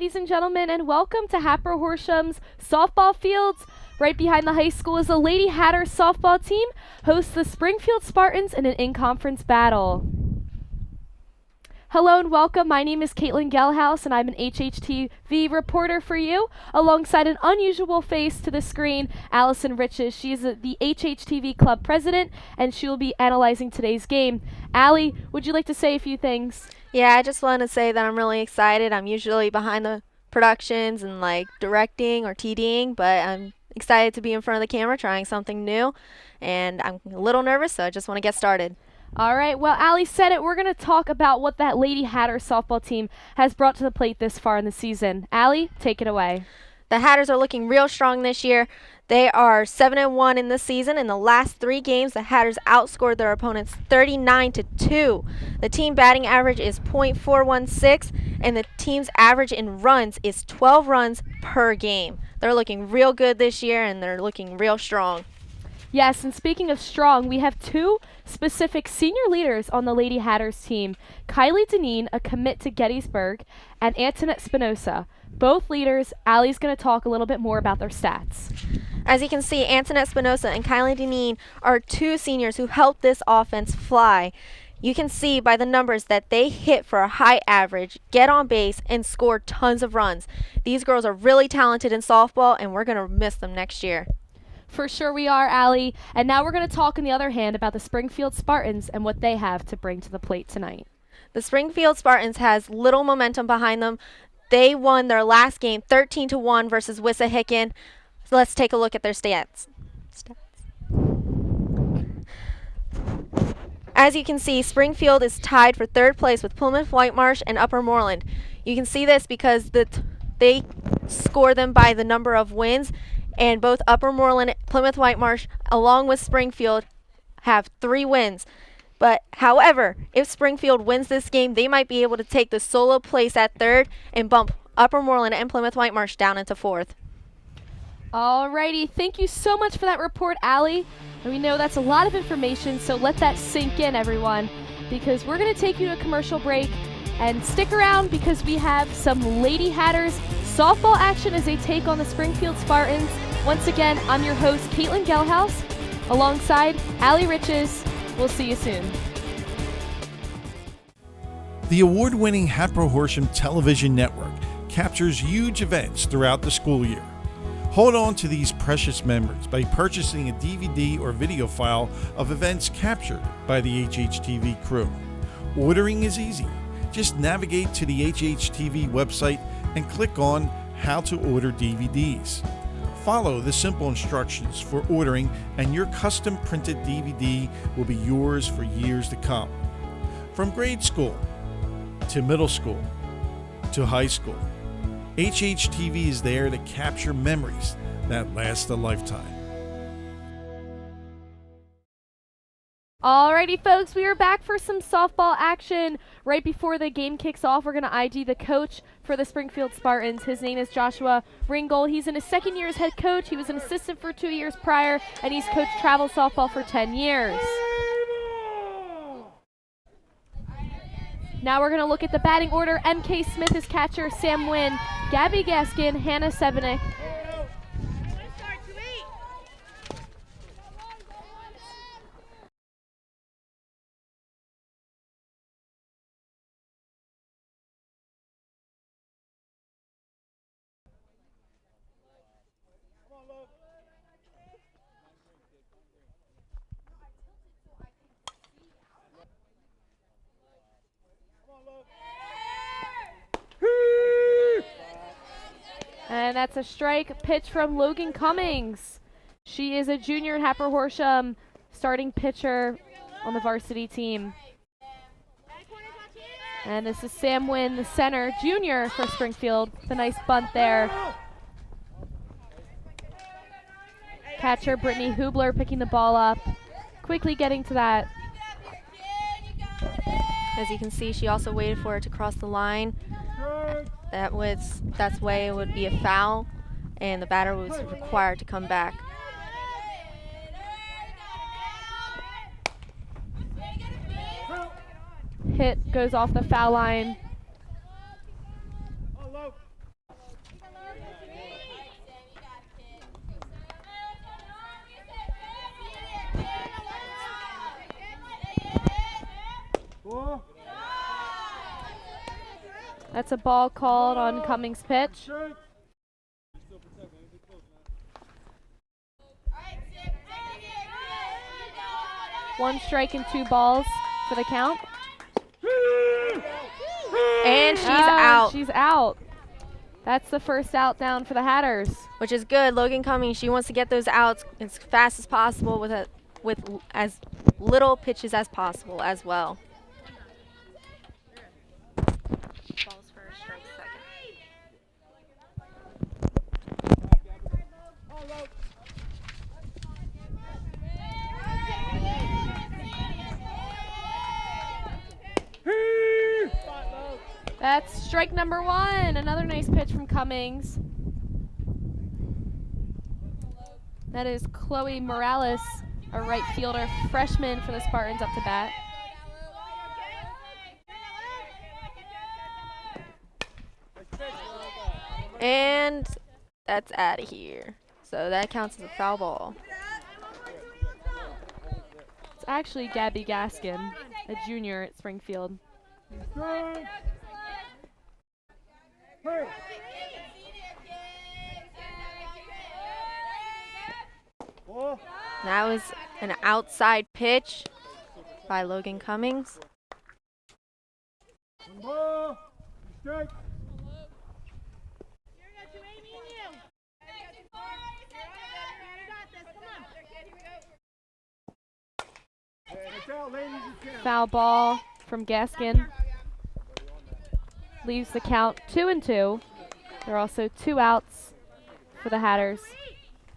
ladies and gentlemen, and welcome to Hatboro-Horsham's softball fields. Right behind the high school is the Lady Hatters softball team, hosts the Springfield Spartans in an in-conference battle. Hello and welcome. My name is Caitlin Gelhaus, and I'm an HHTV reporter for you, alongside an unusual face to the screen, Allison Riches. She is the HHTV club president, and she will be analyzing today's game. Allie, would you like to say a few things? Yeah, I just want to say that I'm really excited. I'm usually behind the productions and like directing or TDing, but I'm excited to be in front of the camera trying something new, and I'm a little nervous, so I just want to get started. All right, well, Allie said it. We're going to talk about what that Lady Hatters softball team has brought to the plate this far in the season. Allie, take it away. The Hatters are looking real strong this year. They are 7-1 in this season. In the last 3 games, the Hatters outscored their opponents 39-2. The team batting average is .416, and the team's average in runs is 12 runs per game. They're looking real good this year, and they're looking real strong. Yes, and speaking of strong, we have 2 specific senior leaders on the Lady Hatters team. Kylie Deneen, a commit to Gettysburg, and Antoinette Spinoza. Both leaders. Allie's going to talk a little bit more about their stats. As you can see, Antoinette Spinoza and Kylie Deneen are 2 seniors who helped this offense fly. You can see by the numbers that they hit for a high average, get on base, and score tons of runs. These girls are really talented in softball, and we're going to miss them next year. For sure we are, Allie. And now we're going to talk, on the other hand, about the Springfield Spartans and what they have to bring to the plate tonight. The Springfield Spartans has little momentum behind them. They won their last game 13-1 versus Wissahickon. So let's take a look at their stats. As you can see, Springfield is tied for 3rd place with Plymouth Whitemarsh and Upper Moreland. You can see this because they score them by the number of wins, and both Upper Moreland, Plymouth Whitemarsh, along with Springfield, have 3 wins. But however, if Springfield wins this game, they might be able to take the solo place at 3rd and bump Upper Moreland and Plymouth Whitemarsh down into 4th. Alrighty, thank you so much for that report, Allie. And we know that's a lot of information, so let that sink in, everyone, because we're going to take you to a commercial break. And stick around because we have some Lady Hatters softball action as they take on the Springfield Spartans. Once again, I'm your host, Caitlin Gelhaus, alongside Allie Riches. We'll see you soon. The award-winning Hatboro-Horsham television network captures huge events throughout the school year. Hold on to these precious memories by purchasing a DVD or video file of events captured by the HHTV crew. Ordering is easy. Just navigate to the HHTV website and click on How to Order DVDs. Follow the simple instructions for ordering, and your custom printed DVD will be yours for years to come. From grade school to middle school to high school, HHTV is there to capture memories that last a lifetime. Alrighty, folks, we are back for some softball action. Right before the game kicks off, we're going to ID the coach for the Springfield Spartans. His name is Joshua Ringgold. He's in his 2nd year as head coach. He was an assistant for 2 years prior, and he's coached travel softball for 10 years. Now we're going to look at the batting order. M.K. Smith is catcher, Sam Wynn, Gabby Gaskin, Hannah Sevenik. And that's a strike pitch from Logan Cummings. She is a junior at Hatboro-Horsham, starting pitcher on the varsity team. And this is Sam Wynn, the center, junior for Springfield. The nice bunt there. Catcher Brittany Hubler picking the ball up, quickly getting to that. As you can see, she also waited for it to cross the line. That's way it would be a foul, and the batter was required to come back. Hit goes off the foul line. That's a ball called on Cummings' pitch. One strike and 2 balls for the count. And she's out. She's out. That's the first out down for the Hatters. Which is good. Logan Cummings, she wants to get those outs as fast as possible with as little pitches as possible as well. Balls first, strike second. That's strike number 1. Another nice pitch from Cummings. That is Chloe Morales, a right fielder, freshman for the Spartans, up to bat. And that's out of here. So that counts as a foul ball. It's actually Gabby Gaskin, a junior at Springfield. That was an outside pitch by Logan Cummings. Foul ball from Gaskin. Leaves the count 2-2. There are also 2 outs for the Hatters.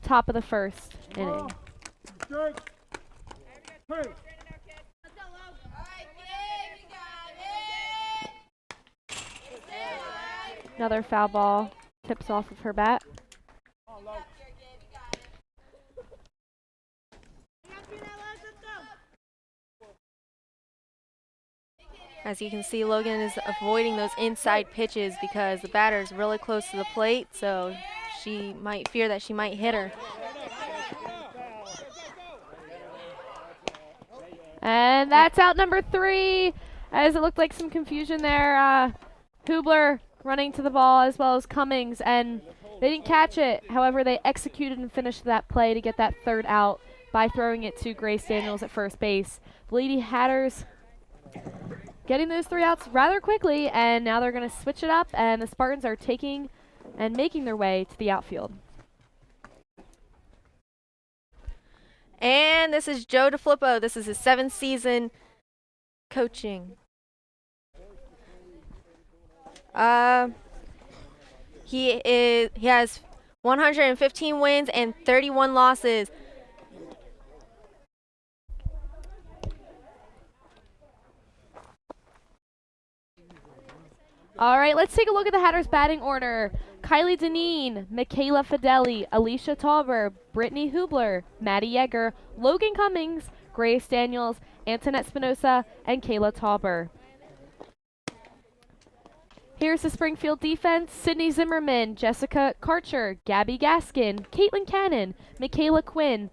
Top of the first inning. Another foul ball tips off of her bat. As you can see, Logan is avoiding those inside pitches because the batter is really close to the plate, so she might fear that she might hit her. And that's out number 3, as it looked like some confusion there. Hubler running to the ball as well as Cummings, and they didn't catch it. However, they executed and finished that play to get that 3rd out by throwing it to Grace Daniels at first base. The Lady Hatters getting those 3 outs rather quickly, and now they're going to switch it up, and the Spartans are taking and making their way to the outfield. And this is Joe DeFlippo. This is his 7th season coaching. He has 115 wins and 31 losses. All right, let's take a look at the Hatters batting order. Kylie Deneen, Michaela Fideli, Alicia Tauber, Brittany Hubler, Maddie Yeager, Logan Cummings, Grace Daniels, Antoinette Spinoza, and Kayla Tauber. Here's the Springfield defense: Sydney Zimmerman, Jessica Karcher, Gabby Gaskin, Caitlin Cannon, Michaela Quinn,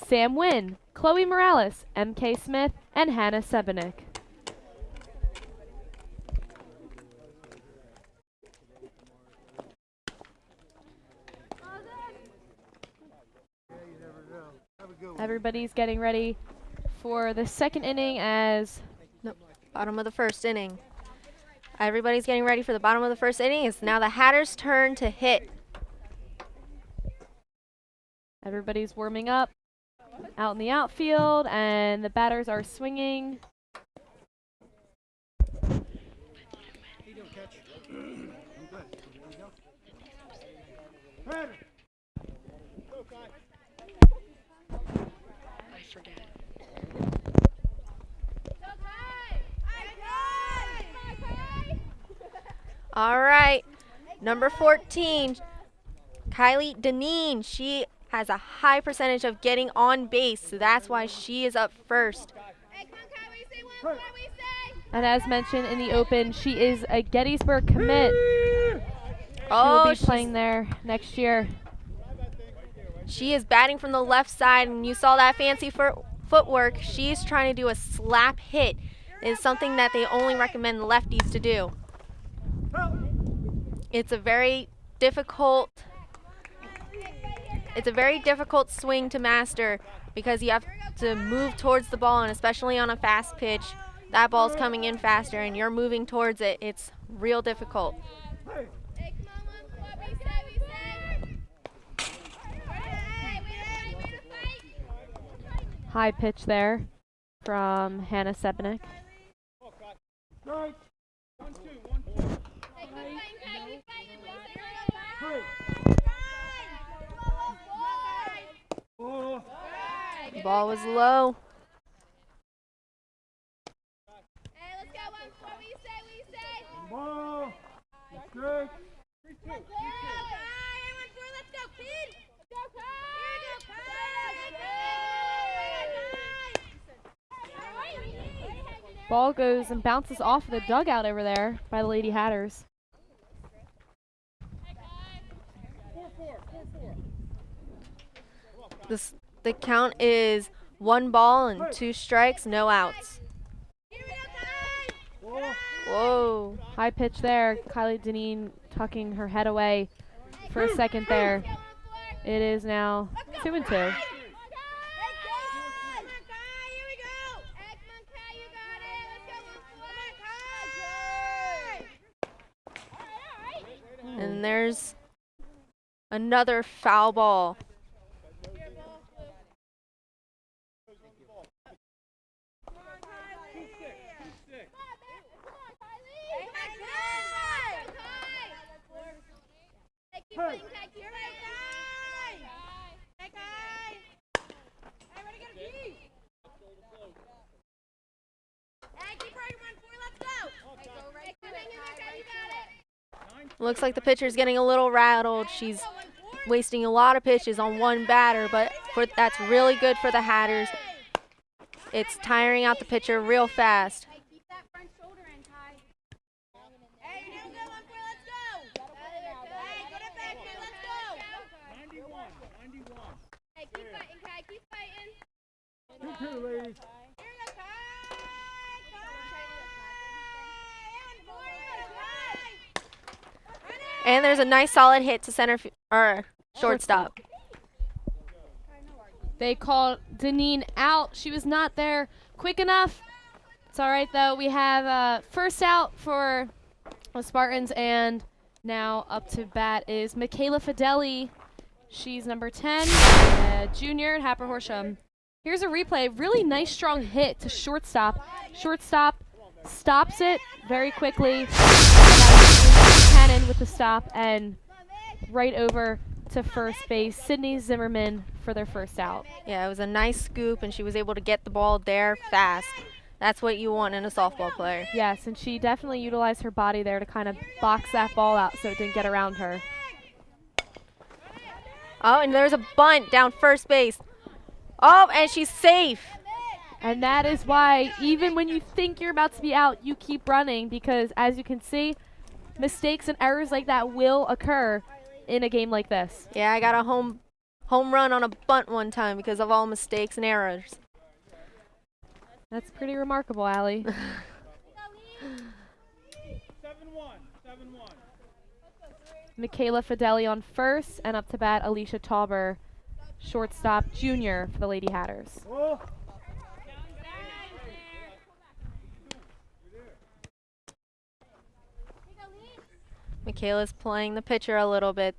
Sam Wynn, Chloe Morales, MK Smith, and Hannah Sebenik. Everybody's getting ready for the 2nd inning as... Nope, bottom of the 1st inning. Everybody's getting ready for the bottom of the 1st inning. It's now the Hatters' turn to hit. Everybody's warming up out in the outfield, and the batters are swinging. All right, number 14, Kylie Deneen. She has a high percentage of getting on base, so that's why she is up first. And as mentioned in the open, she is a Gettysburg commit. Oh, she will be playing there next year. She is batting from the left side, and you saw that fancy footwork. She's trying to do a slap hit. It is something that they only recommend lefties to do. It's a very difficult swing to master because you have to move towards the ball, and especially on a fast pitch, that ball's coming in faster and you're moving towards it. It's real difficult. High pitch there from Hannah Sebenik. The ball was low. Ball goes and bounces off of the dugout over there by the Lady Hatters. The count is 1 ball and 2 strikes, no outs. Whoa. High pitch there. Kylie Deneen tucking her head away for a second there. It is now 2-2. And there's another foul ball. Looks like the pitcher's getting a little rattled. She's wasting a lot of pitches on one batter, but that's really good for the Hatters. It's tiring out the pitcher real fast. And there's a nice solid hit to shortstop. They called Deneen out. She was not there quick enough. It's all right, though. We have first out for the Spartans, and now up to bat is Michaela Fideli. She's number 10, junior at Hatboro-Horsham. Here's a replay. Really nice, strong hit to shortstop. Shortstop stops it very quickly. Cannon with the stop and right over to first base. Sydney Zimmerman for their first out. Yeah, it was a nice scoop, and she was able to get the ball there fast. That's what you want in a softball player. Yes, and she definitely utilized her body there to kind of box that ball out so it didn't get around her. Oh, and there's a bunt down first base. Oh, and she's safe. And that is why even when you think you're about to be out, you keep running, because as you can see, mistakes and errors like that will occur in a game like this. Yeah, I got a home run on a bunt one time because of all mistakes and errors. That's pretty remarkable, Allie. 7-1. Michaela Fideli on first, and up to bat Alicia Tauber, shortstop junior for the Lady Hatters. Michaela's playing the pitcher a little bit,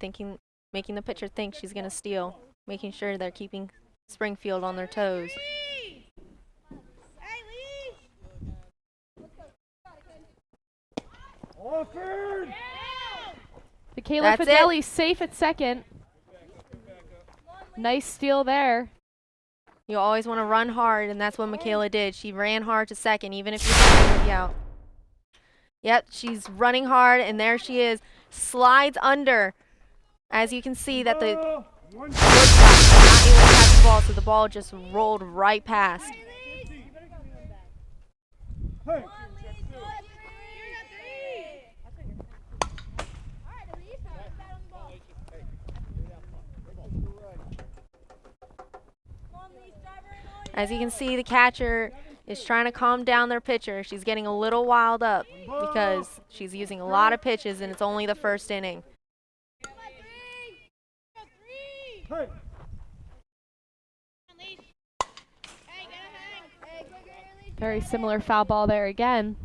making the pitcher think she's going to steal, making sure they're keeping Springfield on their toes. Michaela Fideli safe at second. Nice steal there. You always want to run hard, and that's what Michaela did. She ran hard to second, even if you thought she'd be out. Yep, she's running hard, and there she is. Slides under. As you can see, that the shortstop was not able to catch the ball, so the ball just rolled right past. As you can see, the catcher is trying to calm down their pitcher. She's getting a little wild up because she's using a lot of pitches and it's only the first inning. Very similar foul ball there again.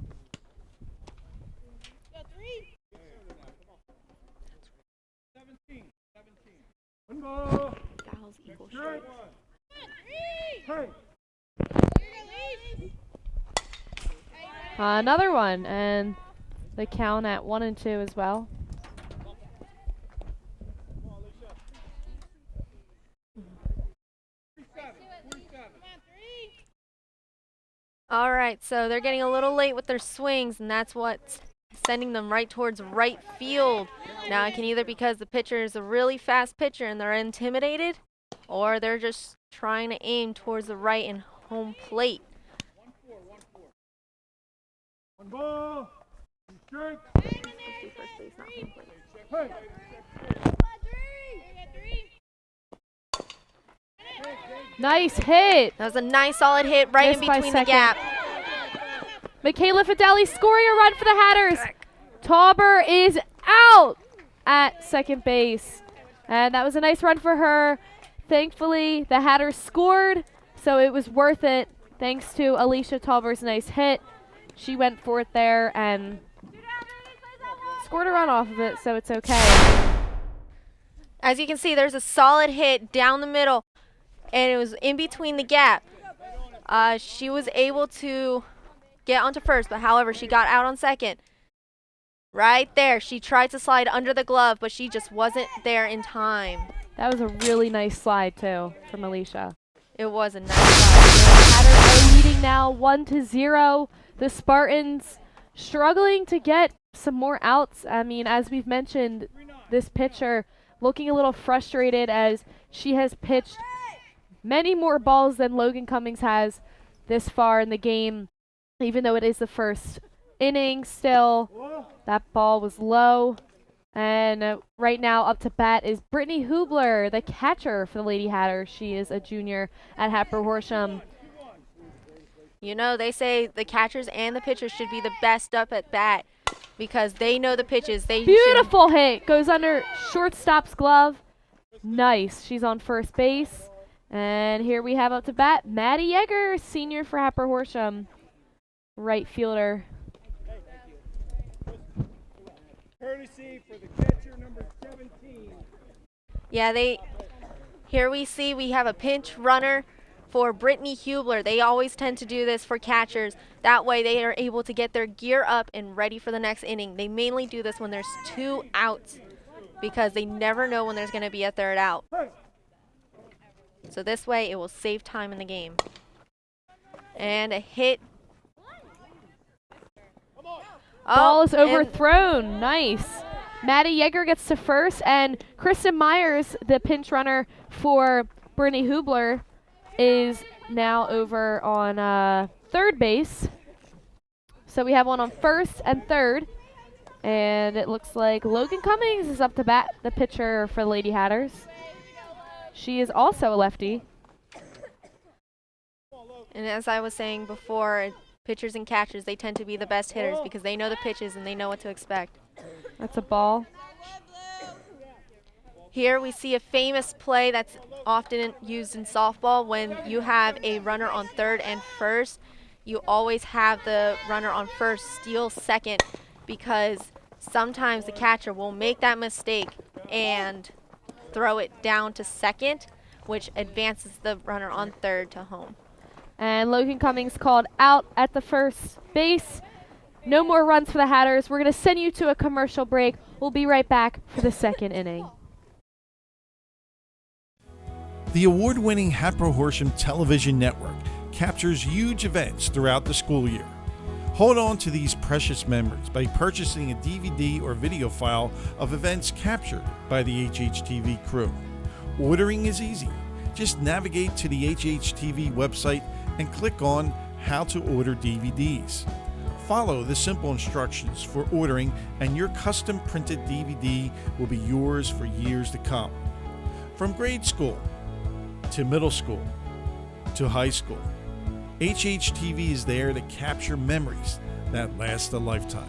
Another one, and the count at 1-2 as well. All right, so they're getting a little late with their swings, and that's what's sending them right towards right field. Now it can either because the pitcher is a really fast pitcher and they're intimidated, or they're just trying to aim towards the right and home plate. 1 ball. Strike. Nice hit. That was a nice solid hit right in Missed by between the second. gap. Michaela Fideli scoring a run for the Hatters. Tauber is out at second base. And that was a nice run for her. Thankfully, the Hatters scored, so it was worth it thanks to Alicia Tauber's nice hit. She went for it there and scored a run off of it, so it's okay. As you can see, there's a solid hit down the middle, and it was in between the gap. She was able to get onto first, but however, she got out on second. Right there, she tried to slide under the glove, but she just wasn't there in time. That was a really nice slide, too, from Alicia. It was a nice slide. The Hatters are leading now 1-0. The Spartans struggling to get some more outs. I mean, as we've mentioned, this pitcher looking a little frustrated as she has pitched many more balls than Logan Cummings has this far in the game. Even though it is the first inning still, that ball was low. And right now up to bat is Brittany Hubler, the catcher for the Lady Hatters. She is a junior at Hatboro-Horsham. You know, they say the catchers and the pitchers should be the best up at bat because they know the pitches. Beautiful hit. Goes under shortstop's glove. Nice. She's on first base. And here we have up to bat Maddie Yeager, senior for Hatboro-Horsham. Right fielder. Courtesy for the catcher, number 17. Yeah, here we have a pinch runner for Brittany Hubler. They always tend to do this for catchers. That way they are able to get their gear up and ready for the next inning. They mainly do this when there's 2 outs because they never know when there's going to be a third out. So this way it will save time in the game. And a hit. Ball is overthrown. Nice. Maddie Yeager gets to first, and Kristen Myers, the pinch runner for Brittany Hubler, is now over on third base. So we have one on first and third, and it looks like Logan Cummings is up to bat, the pitcher for the Lady Hatters. She is also a lefty. And as I was saying before, pitchers and catchers, they tend to be the best hitters because they know the pitches and they know what to expect. That's a ball. Here we see a famous play that's often used in softball. When you have a runner on third and first, you always have the runner on first steal second because sometimes the catcher will make that mistake and throw it down to second, which advances the runner on third to home. And Logan Cummings called out at the first base. No more runs for the Hatters. We're going to send you to a commercial break. We'll be right back for the second inning. The award-winning Hatboro-Horsham television network captures huge events throughout the school year. Hold on to these precious memories by purchasing a DVD or video file of events captured by the HHTV crew. Ordering is easy. Just navigate to the HHTV website and click on How to Order DVDs. Follow the simple instructions for ordering and your custom printed DVD will be yours for years to come. From grade school to middle school to high school, HHTV is there to capture memories that last a lifetime.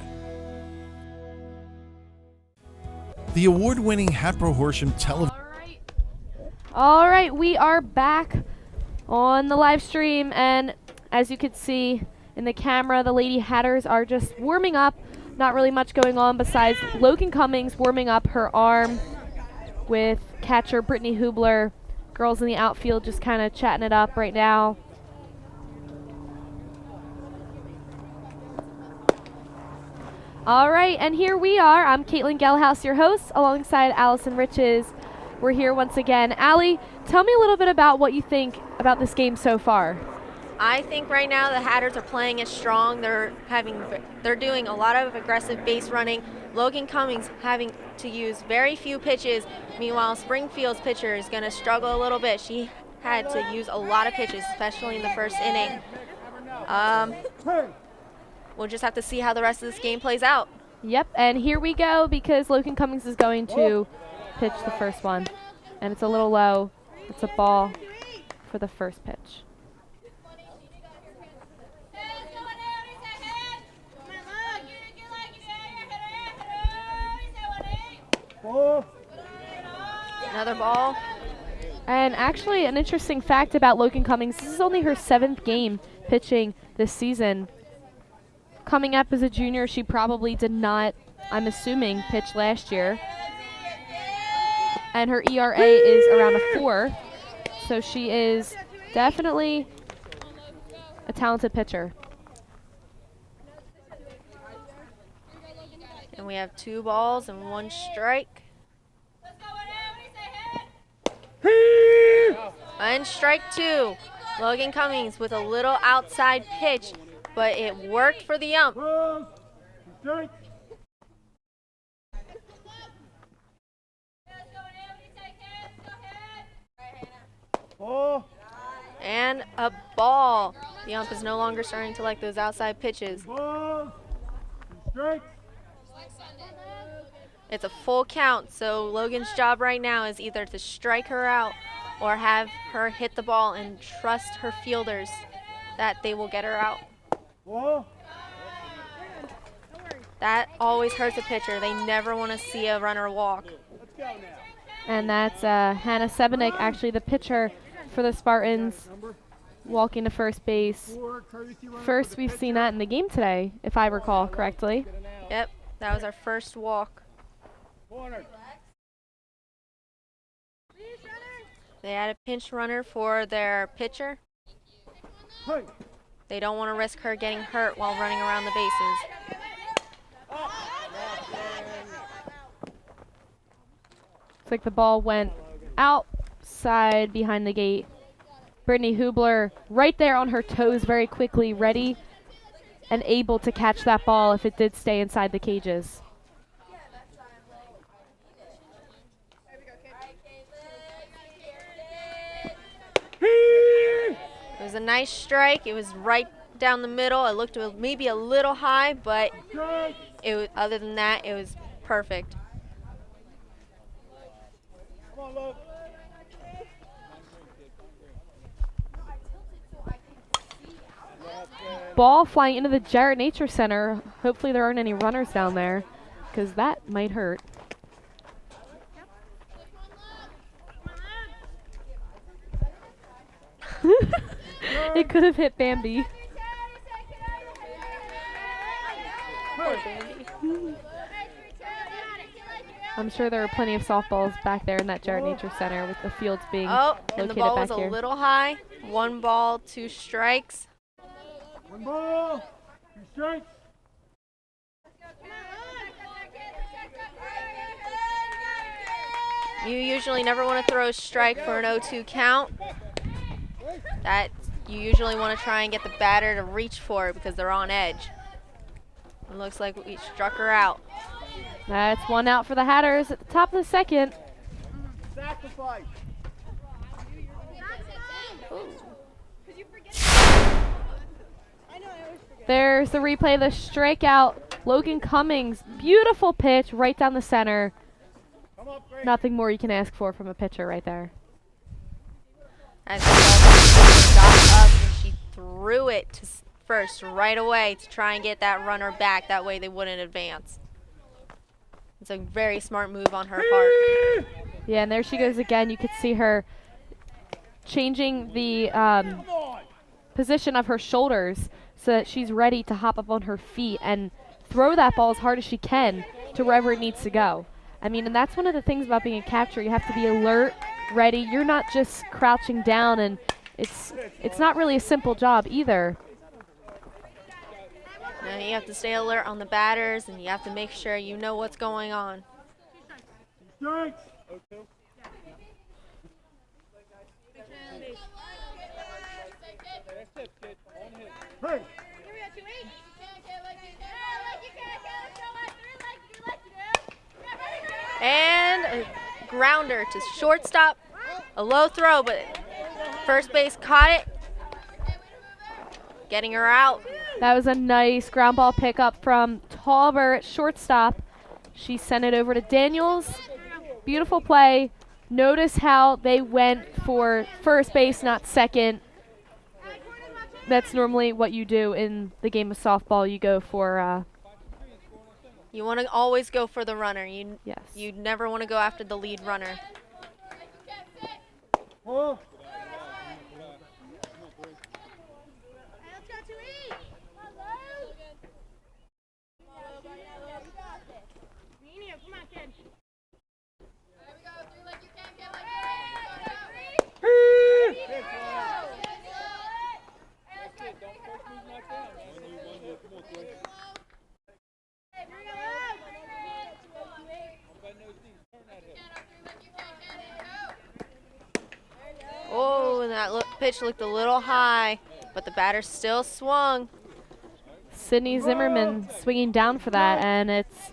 The award-winning Hatboro-Horsham television. All right, we are back on the live stream, and as you can see in the camera, the Lady Hatters are just warming up. Not really much going on besides Logan Cummings warming up her arm with catcher Brittany Hubler. Girls in the outfield just kind of chatting it up right now. All right, and here we are. I'm Caitlin Gelhaus, your host, alongside Allison Riches. We're here once again. Allie, tell me a little bit about what you think about this game so far. I think right now the Hatters are playing it strong. They're doing a lot of aggressive base running. Logan Cummings having to use very few pitches. Meanwhile, Springfield's pitcher is going to struggle a little bit. She had to use a lot of pitches, especially in the first inning. We'll just have to see how the rest of this game plays out. Yep, and here we go because Logan Cummings is going to pitch the first one. And it's a little low. It's a ball for the first pitch. Another ball. And actually, an interesting fact about Logan Cummings, this is only her 7th game pitching this season. Coming up as a junior, she probably did not, I'm assuming, pitch last year. And her ERA is around a 4. So she is definitely a talented pitcher. And we have 2 balls and 1 strike. And strike 2. Logan Cummings with a little outside pitch, but it worked for the ump. And a ball. The ump is no longer starting to like those outside pitches. It's a full count, so Logan's job right now is either to strike her out or have her hit the ball and trust her fielders that they will get her out. That always hurts a pitcher. They never want to see a runner walk. And that's Hannah Sebenik, actually the pitcher for the Spartans, walking to first base. First we've seen that in the game today, if I recall correctly. Yep, that was our first walk. They had a pinch runner for their pitcher. They don't want to risk her getting hurt while running around the bases. Looks like the ball went outside behind the gate. Brittany Hubler right there on her toes very quickly, ready and able to catch that ball if it did stay inside the cages. It was a nice strike. It was right down the middle. It looked maybe a little high, but other than that, it was perfect. Ball flying into the Jarrett Nature Center. Hopefully there aren't any runners down there, because that might hurt. It could have hit Bambi. I'm sure there are plenty of softballs back there in that Jarrett Nature Center with the fields being located and the ball was back here. a little high. 1 ball, 2 strikes. 1 ball, 2 strikes. You usually never want to throw a strike for an 0-2 count. That you usually want to try and get the batter to reach for it because they're on edge. It looks like we struck her out. That's 1 out for the Hatters at the top of the second. Sacrifice. There's the replay of the strikeout. Logan Cummings, beautiful pitch right down the center. Nothing more you can ask for from a pitcher right there. As the ball got up and she threw it to first right away to try and get that runner back. That way they wouldn't advance. It's a very smart move on her part. Yeah, and there she goes again. You could see her changing the position of her shoulders so that she's ready to hop up on her feet and throw that ball as hard as she can to wherever it needs to go. I mean, and that's one of the things about being a catcher. You have to be alert, ready. You're not just crouching down, and it's not really a simple job either. Now you have to stay alert on the batters, and you have to make sure you know what's going on. Strikes. Hey. And a grounder to shortstop. A low throw, but first base caught it. Getting her out. That was a nice ground ball pickup from Tauber at shortstop. She sent it over to Daniels. Beautiful play. Notice how they went for first base, not second. That's normally what you do in the game of softball. You go for You want to always go for the runner. yes. You never want to go after the lead runner. Oh. Oh, and that pitch looked a little high, but the batter still swung. Sydney Zimmerman swinging down for that, and it's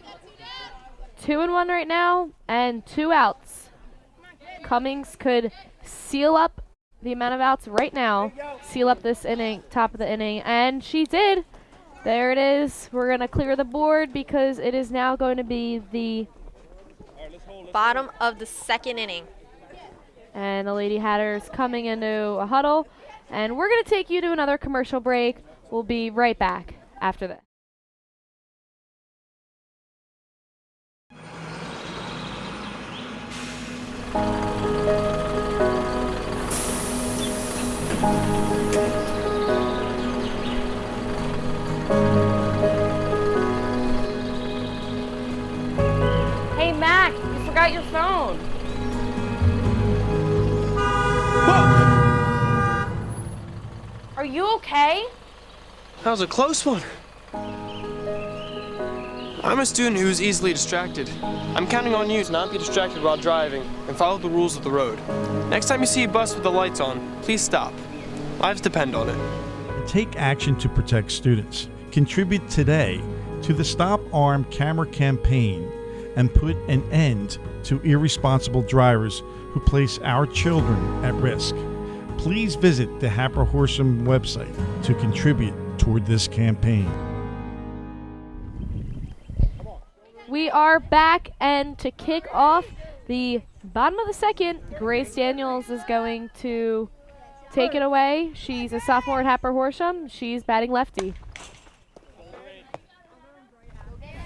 2-1 right now and 2 outs. Cummings could seal up the amount of outs right now, seal up this inning, top of the inning, and she did. There it is. We're going to clear the board because it is now going to be the Bottom of the second inning. And the Lady Hatters coming into a huddle. And we're going to take you to another commercial break. We'll be right back after this. Hey, Mac, you forgot your phone. Are you okay? That was a close one. I'm a student who's easily distracted. I'm counting on you to not be distracted while driving and follow the rules of the road. Next time you see a bus with the lights on, please stop. Lives depend on it. Take action to protect students. Contribute today to the Stop Armed Camera campaign and put an end to irresponsible drivers who place our children at risk. Please visit the Hatboro-Horsham website to contribute toward this campaign. We are back, and to kick off the bottom of the second, Grace Daniels is going to take it away. She's a sophomore at Hatboro-Horsham. She's batting lefty.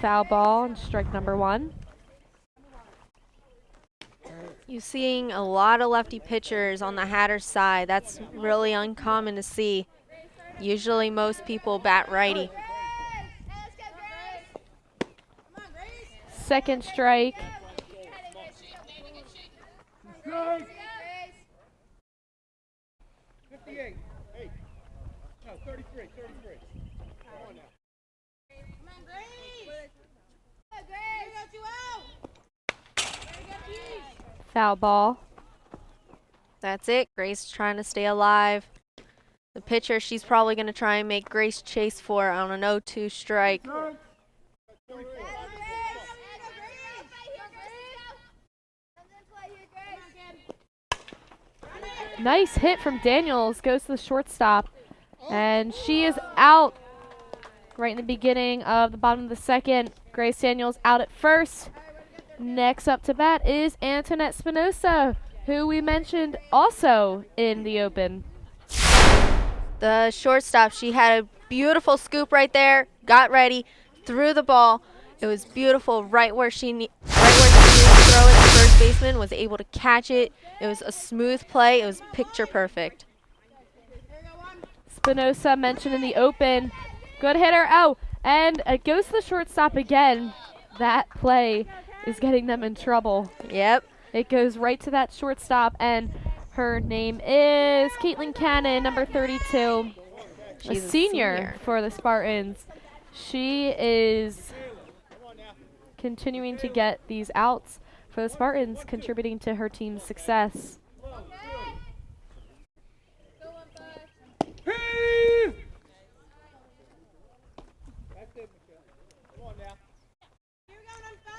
Foul ball and strike number 1. You're seeing a lot of lefty pitchers on the Hatters side. That's really uncommon to see. Usually most people bat righty. Second strike. Strike. 58. Hey. No, 33. 33. Come on now. Come on, Grace. Grace, got you out. Foul ball. That's it. Grace trying to stay alive. The pitcher, she's probably going to try and make Grace chase for her on an 0-2 strike. Nice hit from Daniels. Goes to the shortstop. And she is out right in the beginning of the bottom of the second. Grace Daniels out at first. Next up to bat is Antoinette Spinoza, who we mentioned also in the open. The shortstop, she had a beautiful scoop right there, got ready, threw the ball. It was beautiful right where she needed to throw it. The first baseman was able to catch it. It was a smooth play. It was picture perfect. Spinoza mentioned in the open. Good hitter. Oh, and it goes to the shortstop again. That play is getting them in trouble. Yep. It goes right to that shortstop, and her name is Caitlin Cannon, number 32. She's a senior for the Spartans. She is continuing to get these outs for the Spartans, contributing to her team's success.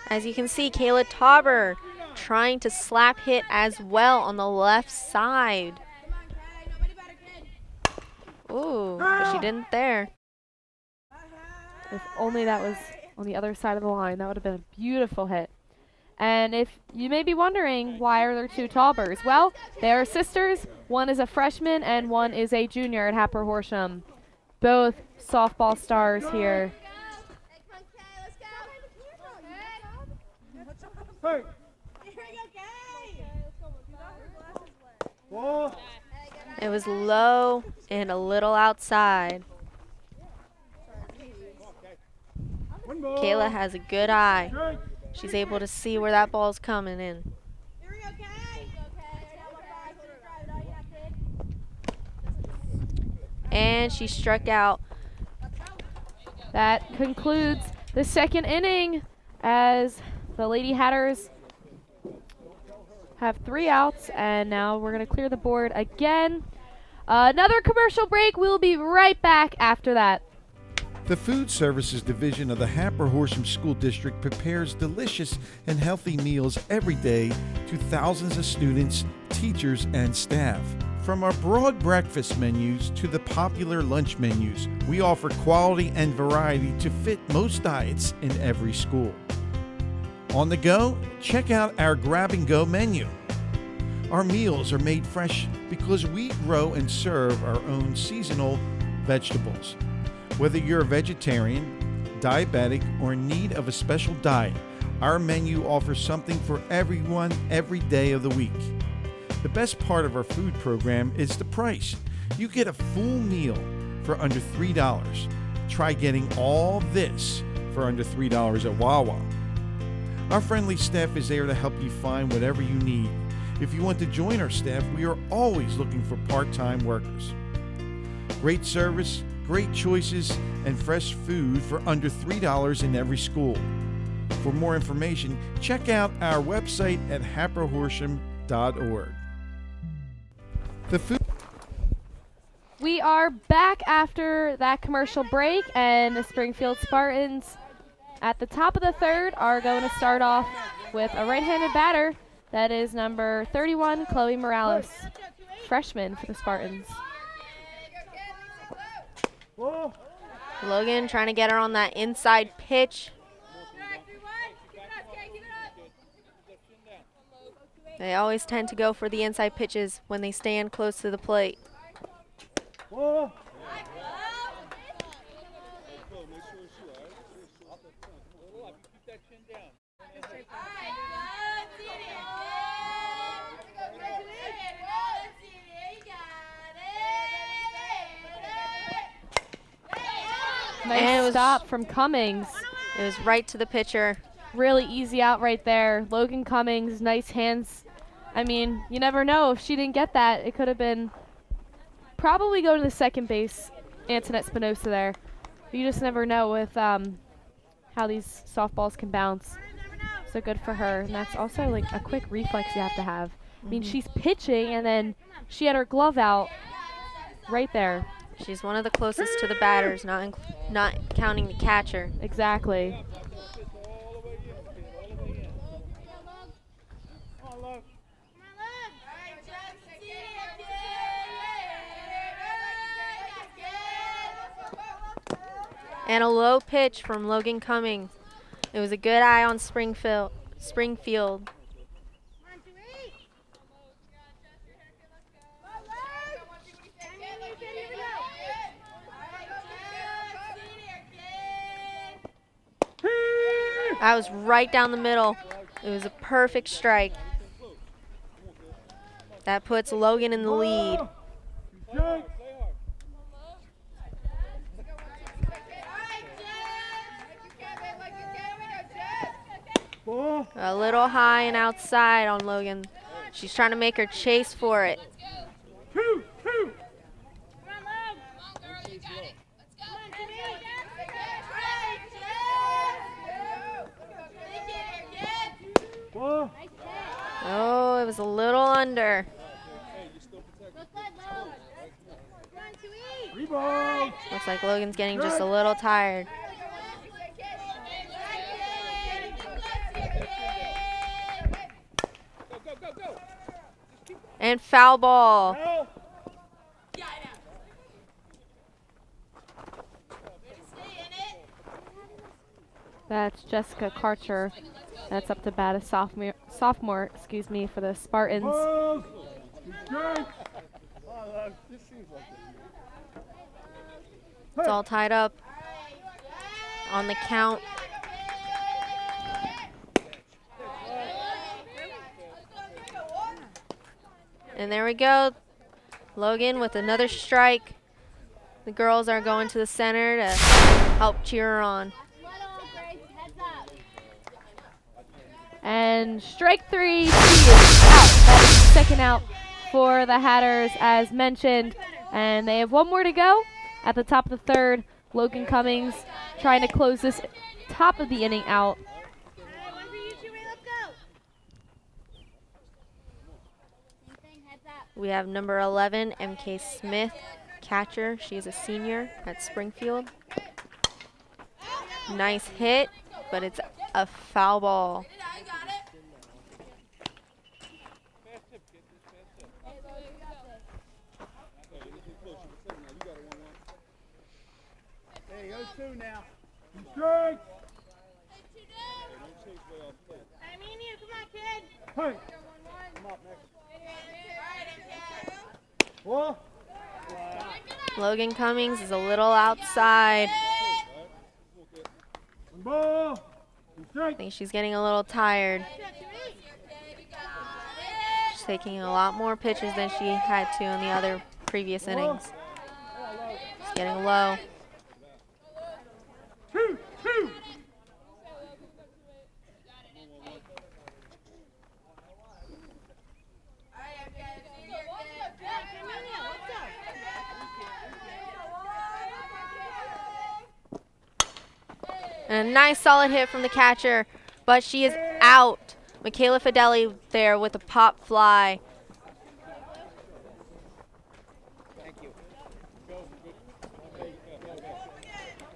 As you can see, Kayla Tauber trying to slap hit as well on the left side. Ooh, but she didn't there. If only that was on the other side of the line, that would have been a beautiful hit. And if you may be wondering, why are there two Taubers? Well, they are sisters. One is a freshman and one is a junior at Hatboro-Horsham. Both softball stars here. It was low and a little outside. Kayla has a good eye. She's able to see where that ball's coming in. And she struck out. That concludes the second inning as the Lady Hatters have 3 outs, and now we're going to clear the board again. Another commercial break. We'll be right back after that. The Food Services Division of the Hatboro-Horsham School District prepares delicious and healthy meals every day to thousands of students, teachers, and staff. From our broad breakfast menus to the popular lunch menus, we offer quality and variety to fit most diets in every school. On the go, check out our grab-and-go menu. Our meals are made fresh because we grow and serve our own seasonal vegetables. Whether you're a vegetarian, diabetic, or in need of a special diet, our menu offers something for everyone every day of the week. The best part of our food program is the price. You get a full meal for under $3. Try getting all this for under $3 at Wawa. Our friendly staff is there to help you find whatever you need. If you want to join our staff, we are always looking for part-time workers. Great service, great choices, and fresh food for under $3 in every school. For more information, check out our website at hatboro-horsham.org. We are back after that commercial break, and the Springfield Spartans at the top of the third are going to start off with a right-handed batter. That is number 31, Chloe Morales, freshman for the Spartans. Logan trying to get her on that inside pitch. They always tend to go for the inside pitches when they stand close to the plate. Nice stop from Cummings. It was right to the pitcher. Really easy out right there. Logan Cummings, nice hands. I mean, you never know. If she didn't get that, it could have been probably go to the second base, Antoinette Spinoza there. But you just never know with how these softballs can bounce. So good for her. And that's also like a quick reflex you have to have. I mean, she's pitching, and then she had her glove out right there. She's one of the closest to the batters, not counting the catcher. Exactly. And a low pitch from Logan Cummings. It was a good eye on Springfield. That was right down the middle. It was a perfect strike. That puts Logan in the lead. A little high and outside on Logan. She's trying to make her chase for it. Oh, it was a little under. Looks like Logan's getting just a little tired. And foul ball. That's Jessica Karcher. That's up to bat, a sophomore, excuse me, for the Spartans. It's all tied up on the count. And there we go. Logan with another strike. The girls are going to the center to help cheer her on. And strike three, she is out. That is the second out for the Hatters, as mentioned. And they have one more to go at the top of the third. Logan Cummings trying to close this top of the inning out. We have number 11, MK Smith, catcher. She is a senior at Springfield. Nice hit, but it's a foul ball. Two now. Hey. Logan Cummings is a little outside. I think she's getting a little tired. She's taking a lot more pitches than she had to in the other previous innings. She's getting low. And a nice solid hit from the catcher, but she is out. Michaela Fideli there with a pop fly.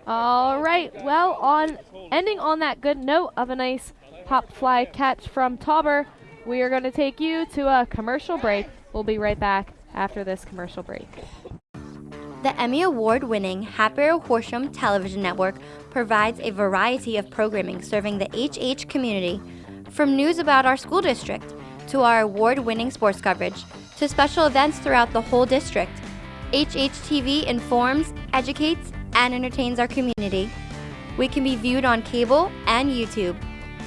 All right, well, ending on that good note of a nice pop fly catch from Tauber, we are going to take you to a commercial break. We'll be right back after this commercial break. The Emmy Award-winning Hatboro-Horsham Television Network provides a variety of programming serving the HH community, from news about our school district to our award-winning sports coverage to special events throughout the whole district. HHTV informs, educates, and entertains our community. We can be viewed on cable and YouTube.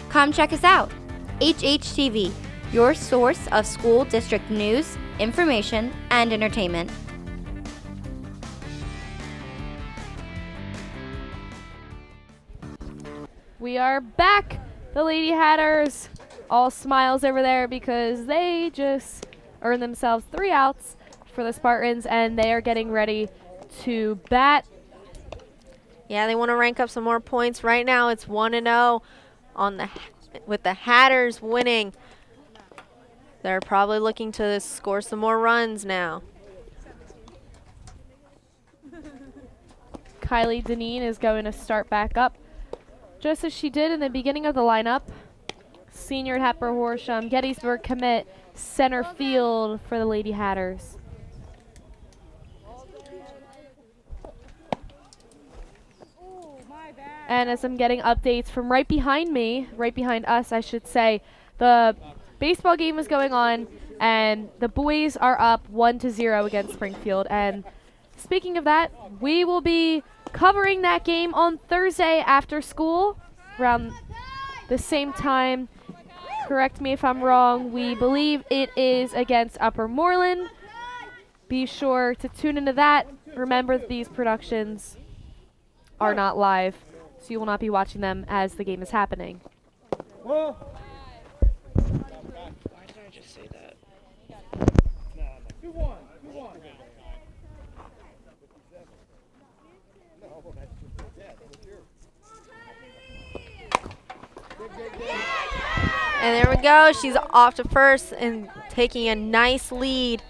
Come check us out. HHTV, your source of school district news, information, and entertainment. We are back. The Lady Hatters, all smiles over there because they just earned themselves 3 outs for the Spartans, and they are getting ready to bat. Yeah, they want to rank up some more points. Right now it's 1-0 with the Hatters winning. They're probably looking to score some more runs now. Kylie Deneen is going to start back up, just as she did in the beginning of the lineup. Senior at Hatboro-Horsham, Gettysburg commit, center field for the Lady Hatters. And as I'm getting updates from right behind me, right behind us, I should say, the baseball game is going on, and the boys are up 1-0 against Springfield. And speaking of that, we will be covering that game on Thursday after school, around the same time, correct me if I'm wrong, we believe it is against Upper Moreland. Be sure to tune into that. Remember, these productions are not live, so you will not be watching them as the game is happening. Just say that. And there we go. She's off to first and taking a nice lead,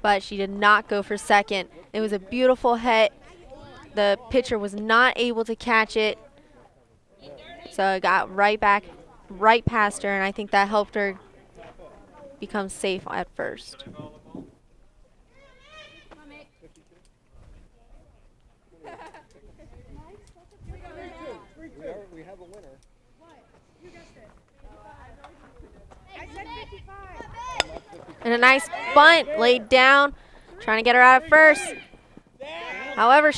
but she did not go for second. It was a beautiful hit. The pitcher was not able to catch it, so it got right past her, and I think that helped her become safe at first. We have a winner. And a nice bunt laid down, trying to get her out at first. However,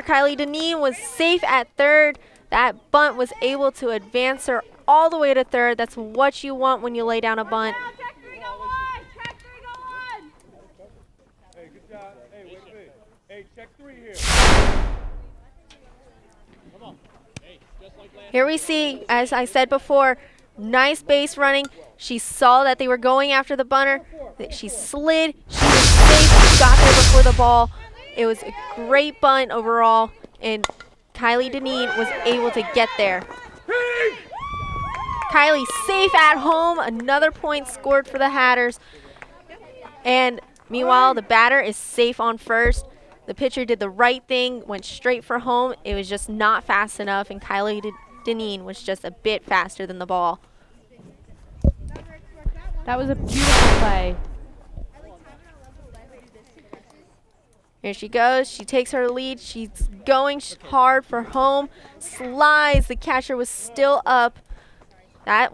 Kylie Deneen was safe at third. That bunt was able to advance her all the way to third. That's what you want when you lay down a bunt. Hey, good job. Hey, wait. Hey, check 3 here. Come on. Hey, just like last. Here we see, as I said before, nice base running. She saw that they were going after the bunter. She slid. She was safe. She got there before the ball. It was a great bunt overall, and Kylie Deneen was able to get there. Kylie safe at home. Another point scored for the Hatters. And meanwhile, the batter is safe on first. The pitcher did the right thing, went straight for home. It was just not fast enough, and Kylie Deneen was just a bit faster than the ball. That was a beautiful play. Here she goes. She takes her lead. She's going hard for home. Slides. The catcher was still up. That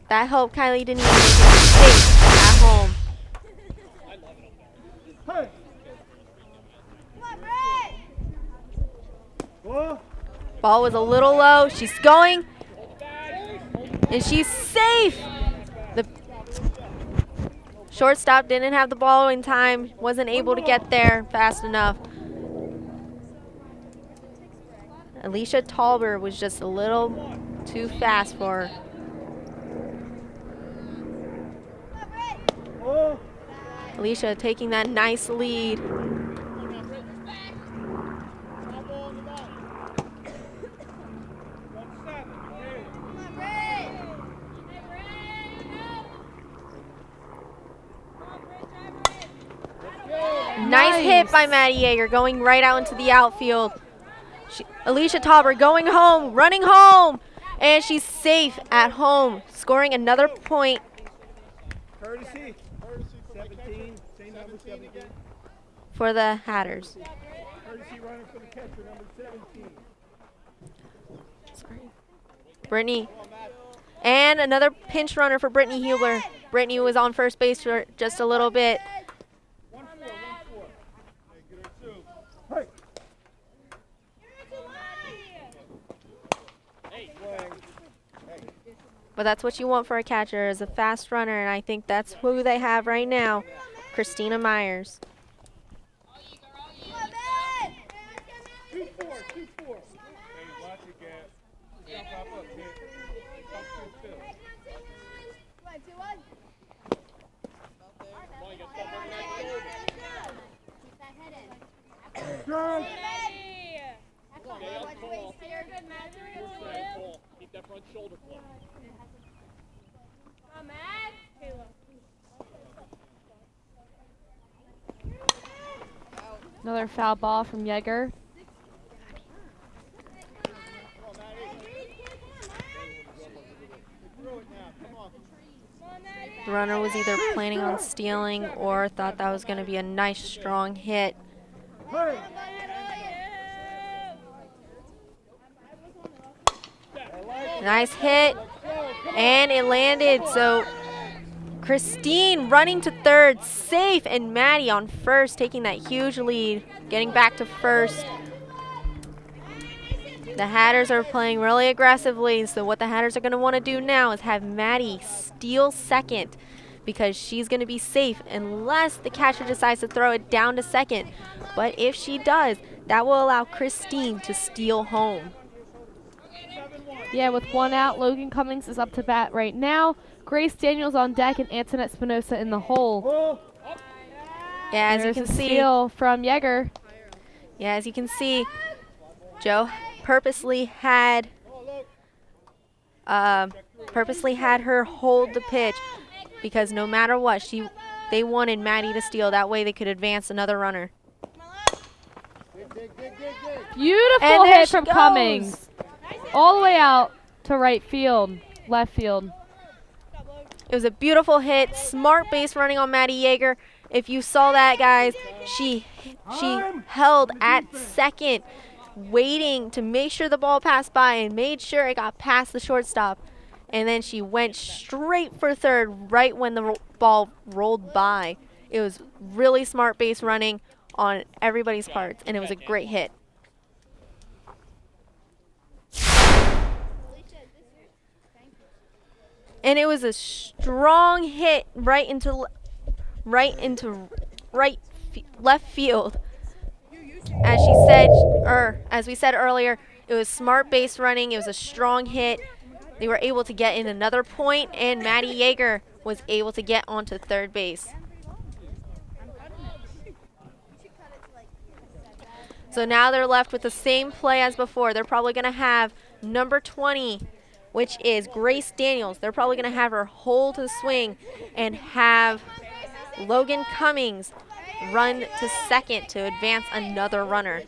helped Kylie Deneen make it safe at home. Ball was a little low. She's going, and she's safe. The shortstop didn't have the ball in time, wasn't able to get there fast enough. Alicia Talber was just a little too fast for her. Alicia taking that nice lead. Nice hit by Maddie Yeager, going right out into the outfield. Alicia Tauber going home, running home, and she's safe at home, scoring another point. Courtesy 17, same number 17. For the Hatters. Courtesy running for the catcher, number 17. Sorry. Brittany. And another pinch runner for Brittany Hubler. Brittany was on first base for just a little bit. But that's what you want for a catcher, is a fast runner, and I think that's who they have right now, Christina Myers. 2-4. Hey, watch it, Gab. Jump up, kid. Come through, keep that front shoulder flat. Another foul ball from Yeager. The runner was either planning on stealing or thought that was going to be a nice, strong hit. Nice hit, and it landed. So Christine running to third, safe, and Maddie on first, taking that huge lead, getting back to first. The Hatters are playing really aggressively, so what the Hatters are going to want to do now is have Maddie steal second because she's going to be safe unless the catcher decides to throw it down to second. But if she does, that will allow Christine to steal home. Yeah, with one out, Logan Cummings is up to bat right now. Grace Daniels on deck and Antoinette Spinoza in the hole. Yeah, as There's you a can see, steal from Yeager. yeah, as you can see, Joe purposely had her hold the pitch because no matter what, they wanted Maddie to steal. That way they could advance another runner. Beautiful hit from Cummings. All the way out to right field, left field. It was a beautiful hit, smart base running on Maddie Yeager. If you saw that, guys, she held at second, waiting to make sure the ball passed by and made sure it got past the shortstop. And then she went straight for third right when the ball rolled by. It was really smart base running on everybody's parts, and it was a great hit. And it was a strong hit right into left field. As we said earlier, it was smart base running. It was a strong hit. They were able to get in another point, and Maddie Yeager was able to get onto third base. So now they're left with the same play as before. They're probably going to have number 20, which is Grace Daniels. They're probably going to have her hold to the swing and have Logan Cummings run to second to advance another runner.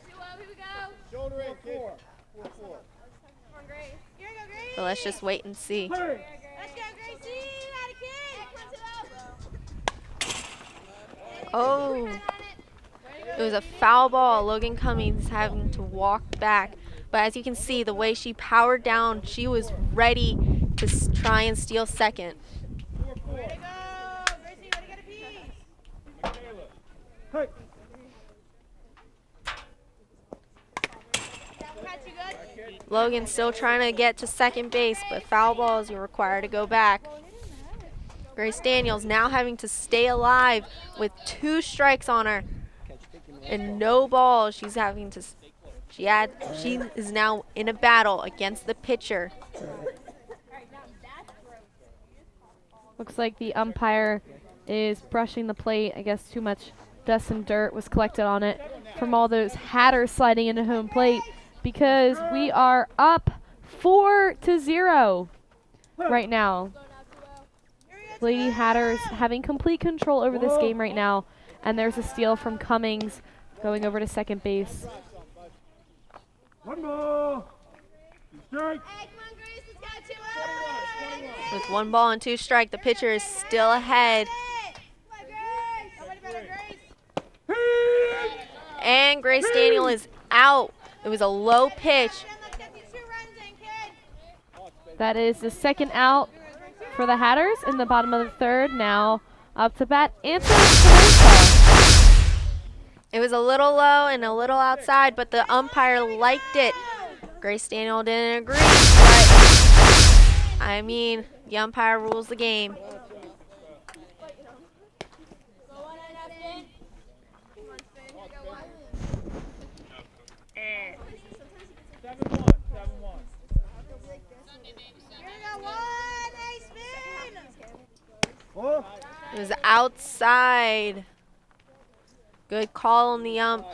So let's just wait and see. Oh, it was a foul ball. Logan Cummings having to walk back. But as you can see, the way she powered down, she was ready to try and steal second. Logan's still trying to get to second base, but foul balls, you're required to go back. Grace Daniels now having to stay alive with 2 strikes on her and no balls. She is now in a battle against the pitcher. Looks like the umpire is brushing the plate. I guess too much dust and dirt was collected on it from all those Hatters sliding into home plate, because we are up 4-0 right now. Lady Hatters having complete control over this game right now, and there's a steal from Cummings going over to second base. One ball. Strike. With 1 ball and 2 strikes, the pitcher is still ahead. And Grace Daniel is out. It was a low pitch. That is the second out for the Hatters in the bottom of the third. Now up to bat, Antoinette Spinoza. It was a little low and a little outside, but the umpire liked it. Grace Daniel didn't agree, but I mean, the umpire rules the game. It was outside. Good call on the ump.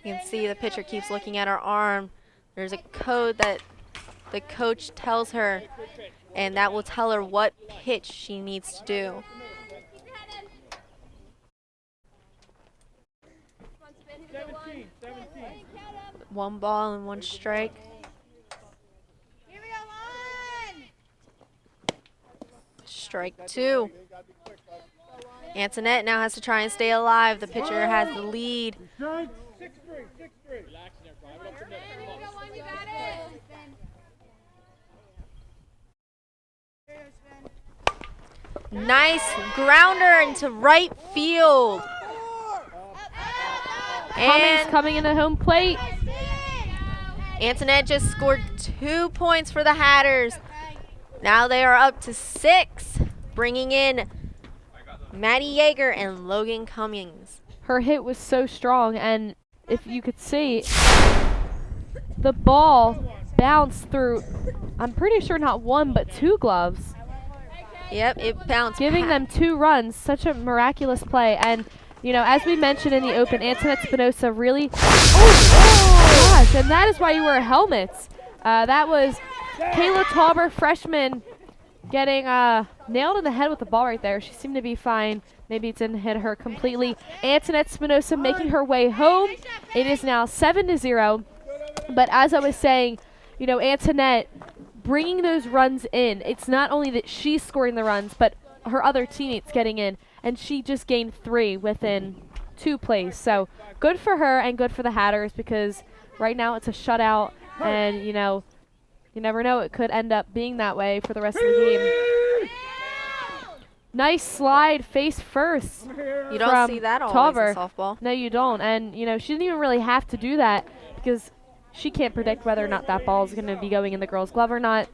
You can see the pitcher keeps looking at her arm. There's a code that the coach tells her, and that will tell her what pitch she needs to do. One ball and 1 strike. Strike 2. Antoinette now has to try and stay alive. The pitcher has the lead. Nice grounder into right field. Cummings coming into home plate. Antoinette just scored 2 points for the Hatters. Now they are up to 6, bringing in Maddie Yeager and Logan Cummings. Her hit was so strong, and if you could see, the ball bounced through, I'm pretty sure not 1 but 2 gloves. Yep, it bounced. Giving them 2 runs, such a miraculous play. And, you know, as we mentioned in the open, Antoinette Spinoza really, oh gosh, and that is why you wear helmets. That was Kayla Tauber, freshman, getting nailed in the head with the ball right there. She seemed to be fine. Maybe it didn't hit her completely. Antoinette Spinoza making her way home. It is now 7-0. But as I was saying, you know, Antoinette bringing those runs in. It's not only that she's scoring the runs, but her other teammates getting in. And she just gained 3 within 2 plays. So good for her and good for the Hatters, because right now it's a shutout. And, you know, you never know. It could end up being that way for the rest of the game. Nice slide face first. You don't see that always Tauber. in softball. No, you don't. And, you know, she didn't even really have to do that, because she can't predict whether or not that ball is going to be going in the girl's glove or not.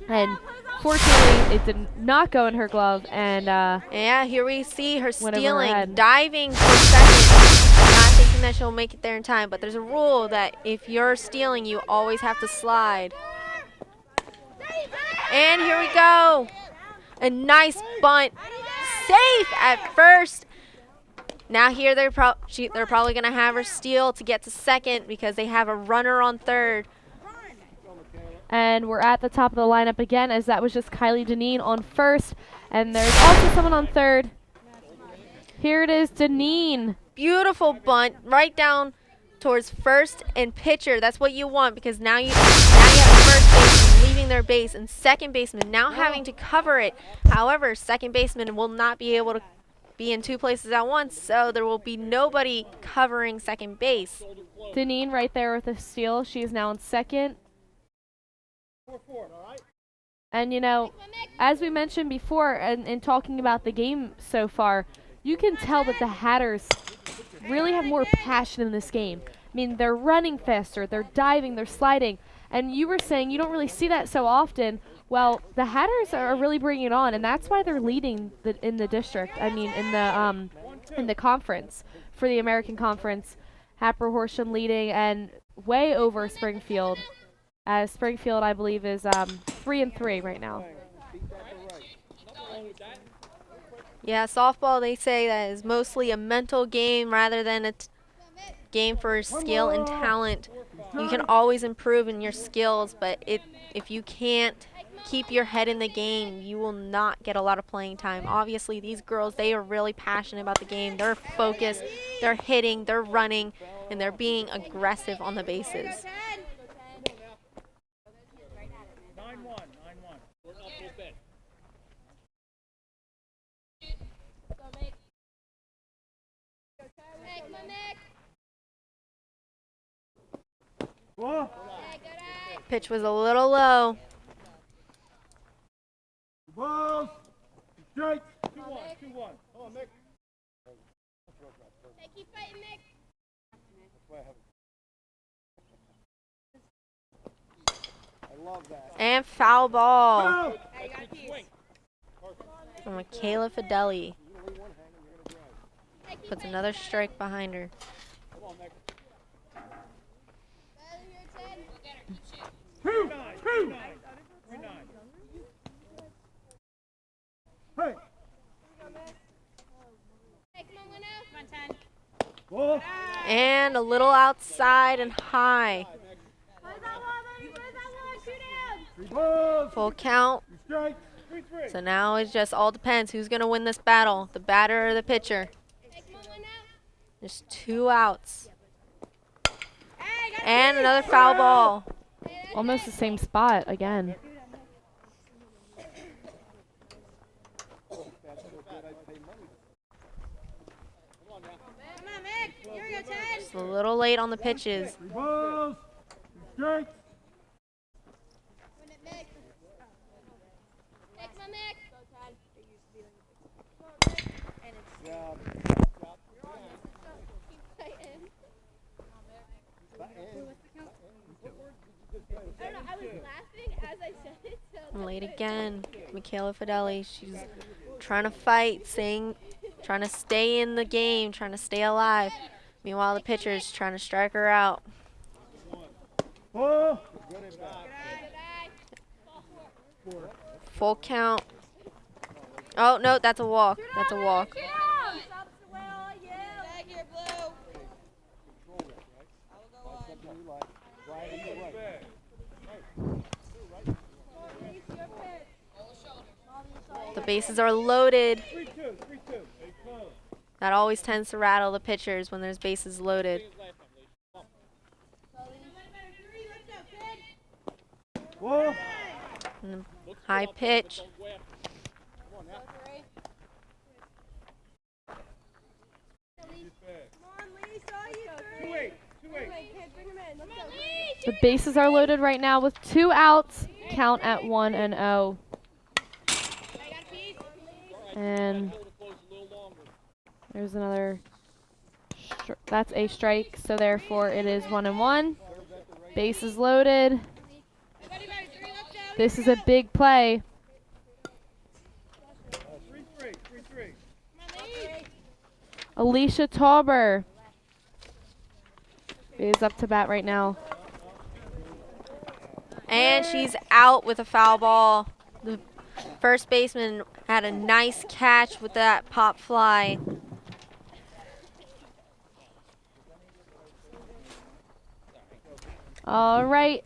And fortunately, it did not go in her glove. And yeah, here we see her went over her stealing, head. diving for second, not thinking that she'll make it there in time. But there's a rule that if you're stealing, you always have to slide. And here we go. A nice bunt. Safe at first. Now here they're probably going to have her steal to get to second, because they have a runner on third. And we're at the top of the lineup again, as that was just Kylie Deneen on first. And there's also someone on third. Here it is, Deneen. Beautiful bunt right down towards first and pitcher. That's what you want, because now you have first baseman leaving their base and second baseman now having to cover it. However, second baseman will not be able to be in 2 places at once, so there will be nobody covering second base. Deneen right there with a steal. She is now in second. And, you know, as we mentioned before in talking about the game so far, you can tell that the Hatters really have more passion in this game. I mean, they're running faster, they're diving, they're sliding. And you were saying you don't really see that so often. Well, the Hatters are really bringing it on, and that's why they're leading in the district. I mean, in the conference for the American Conference. Hatboro-Horsham leading and way over Springfield. As Springfield, I believe, is 3-3 right now. Yeah, softball, they say that is mostly a mental game rather than a game for skill and talent. You can always improve in your skills, but if you can't keep your head in the game, you will not get a lot of playing time. Obviously, these girls, they are really passionate about the game. They're focused, they're hitting, they're running, and they're being aggressive on the bases. Pitch was a little low. Balls. Strike. 2-1. 2-1. Oh, Mick. Hey, keep fighting, Mick. I love that. And foul ball. Hey, you got a piece. From Michaela Fideli. Puts another strike behind her. And a little outside and high. Full count. So now it just all depends who's going to win this battle, the batter or the pitcher. Just 2 outs. And another foul ball. Almost the same spot again. Just a little late on the pitches. Late again. Michaela Fideli. She's trying to fight, trying to stay in the game, trying to stay alive. Meanwhile, the pitcher's trying to strike her out. Full count. Oh, no, that's a walk. That's a walk. The bases are loaded. That always tends to rattle the pitchers when there's bases loaded. High pitch. The bases are loaded right now with 2 outs. Count at 1-0. And there's another. That's a strike, so therefore it is 1-1. Bases loaded. This is a big play. Alicia Tauber is up to bat right now. And she's out with a foul ball. The first baseman had a nice catch with that pop fly. All right,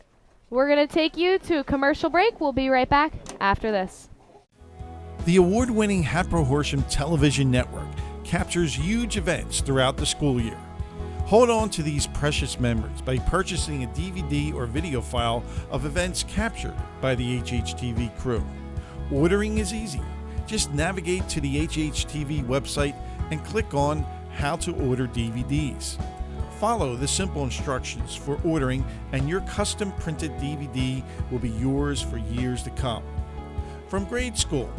we're going to take you to a commercial break. We'll be right back after this. The award-winning Hatboro-Horsham television network captures huge events throughout the school year. Hold on to these precious memories by purchasing a DVD or video file of events captured by the HHTV crew. Ordering is easy. Just navigate to the HHTV website and click on How to Order DVDs. Follow the simple instructions for ordering and your custom printed DVD will be yours for years to come. From grade school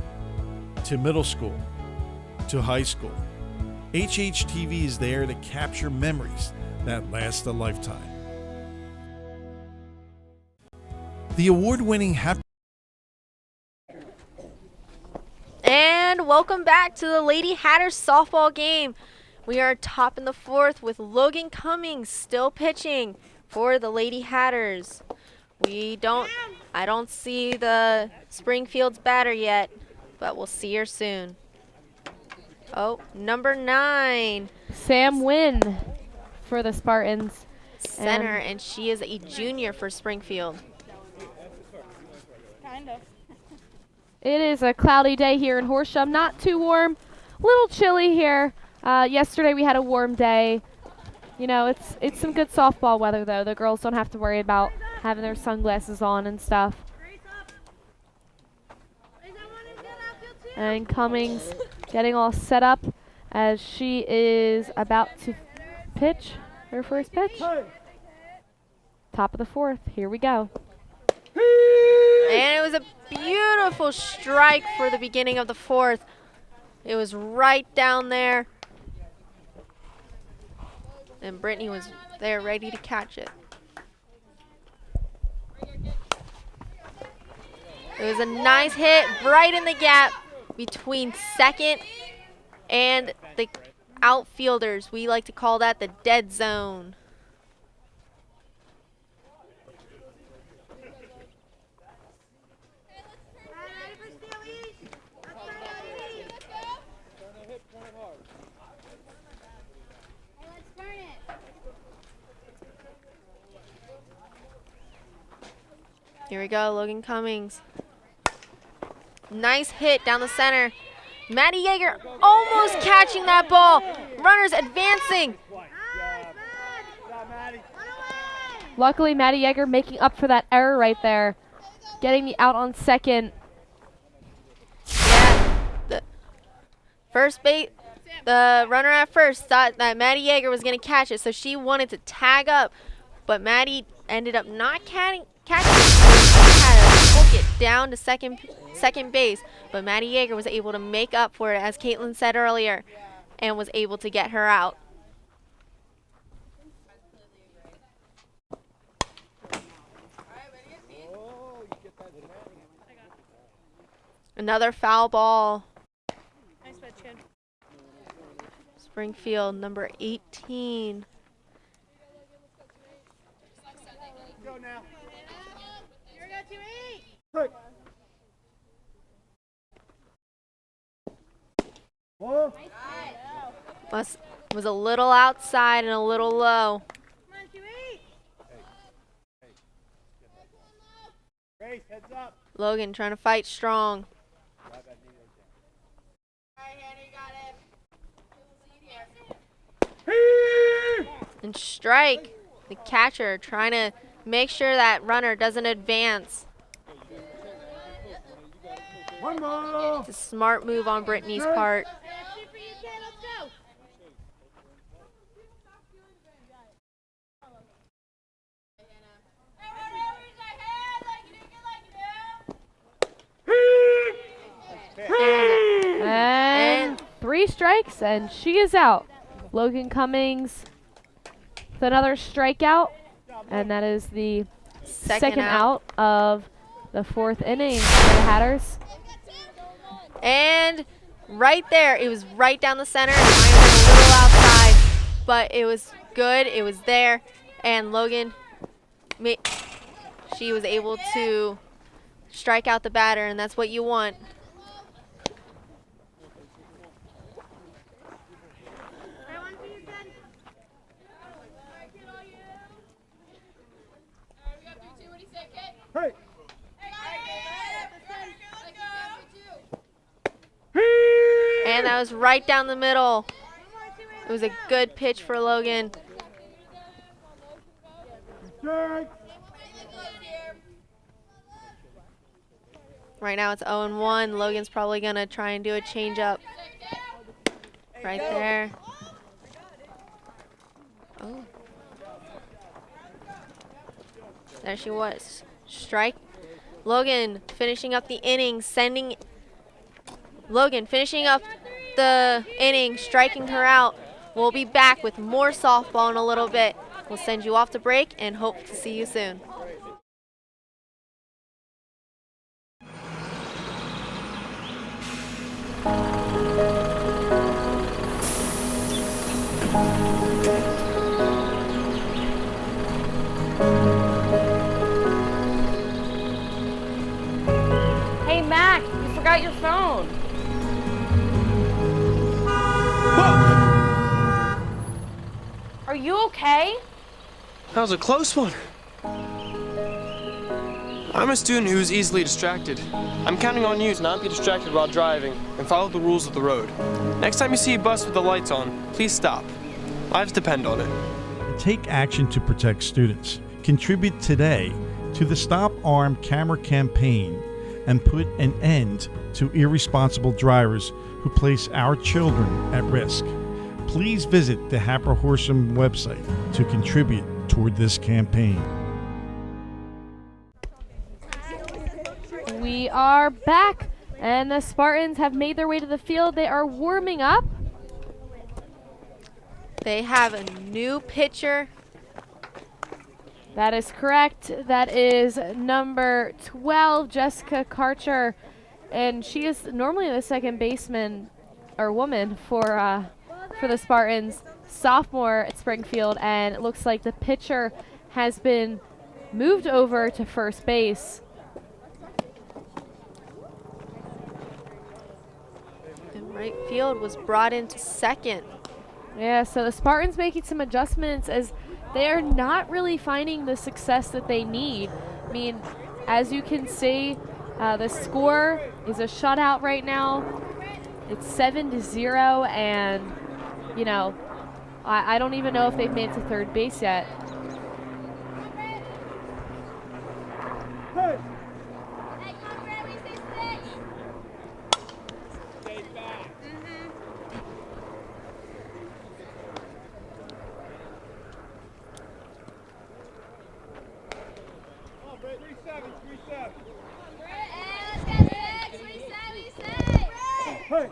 to middle school to high school, HHTV is there to capture memories that last a lifetime. The award-winning And welcome back to the Lady Hatters softball game. We are top in the 4th with Logan Cummings still pitching for the Lady Hatters. I don't see the Springfield's batter yet, but we'll see her soon. Oh, number 9. Sam Wynn for the Spartans. Center, and she is a junior for Springfield. Kind of. It is a cloudy day here in Horsham. Not too warm, a little chilly here. Yesterday we had a warm day. You know, it's some good softball weather though. The girls don't have to worry about having their sunglasses on and stuff. And Cummings getting all set up as she is about to pitch her first pitch. Top of the 4th. Here we go. And it was a beautiful strike for the beginning of the 4th. It was right down there. And Brittany was there ready to catch it. It was a nice hit right in the gap between second and the outfielders. We like to call that the dead zone. Here we go, Logan Cummings. Nice hit down the center. Maddie Yeager almost catching that ball. Runners advancing. Luckily, Maddie Yeager making up for that error right there. Getting the out on second. Yeah, the runner at first thought that Maddie Yeager was going to catch it, so she wanted to tag up, but Maddie ended up not catching it. She had to hook it down to second base, but Maddie Yeager was able to make up for it, as Caitlin said earlier, and was able to get her out. Another foul ball. Springfield, number 18. Go now. Here we go, 2-8. Was a little outside and a little low. Come on, 2-8. Grace, heads up. Logan trying to fight strong. And strike. The catcher trying to make sure that runner doesn't advance. One more. It's a smart move on Brittany's part. And 3 strikes, and she is out. Logan Cummings with another strikeout, and that is the second out of the 4th inning for the Hatters. And right there, it was right down the center. It might have been a little outside, but it was good. It was there, and Logan, she was able to strike out the batter, and that's what you want. Hey. And that was right down the middle. It was a good pitch for Logan. Right now it's 0-1. Logan's probably going to try and do a changeup. Right there. Oh. There she was. Strike. Logan finishing up the inning, Logan finishing up the inning, striking her out. We'll be back with more softball in a little bit. We'll send you off to break and hope to see you soon. Hey, Mac, you forgot your phone. Are you okay? That was a close one. I'm a student who's easily distracted. I'm counting on you to not be distracted while driving and follow the rules of the road. Next time you see a bus with the lights on, please stop. Lives depend on it. Take action to protect students. Contribute today to the Stop Armed Camera campaign and put an end to irresponsible drivers who place our children at risk. Please visit the Hatboro-Horsham website to contribute toward this campaign. We are back, and the Spartans have made their way to the field. They are warming up. They have a new pitcher. That is correct. That is number 12, Jessica Karcher, and she is normally the second baseman or woman for the Spartans, sophomore at Springfield, and it looks like the pitcher has been moved over to first base. And right field was brought into second. Yeah, so the Spartans making some adjustments as they are not really finding the success that they need. I mean, as you can see, the score is a shutout right now. It's 7-0, and you know, I don't even know if they've made it to third base yet. Hey. Hey.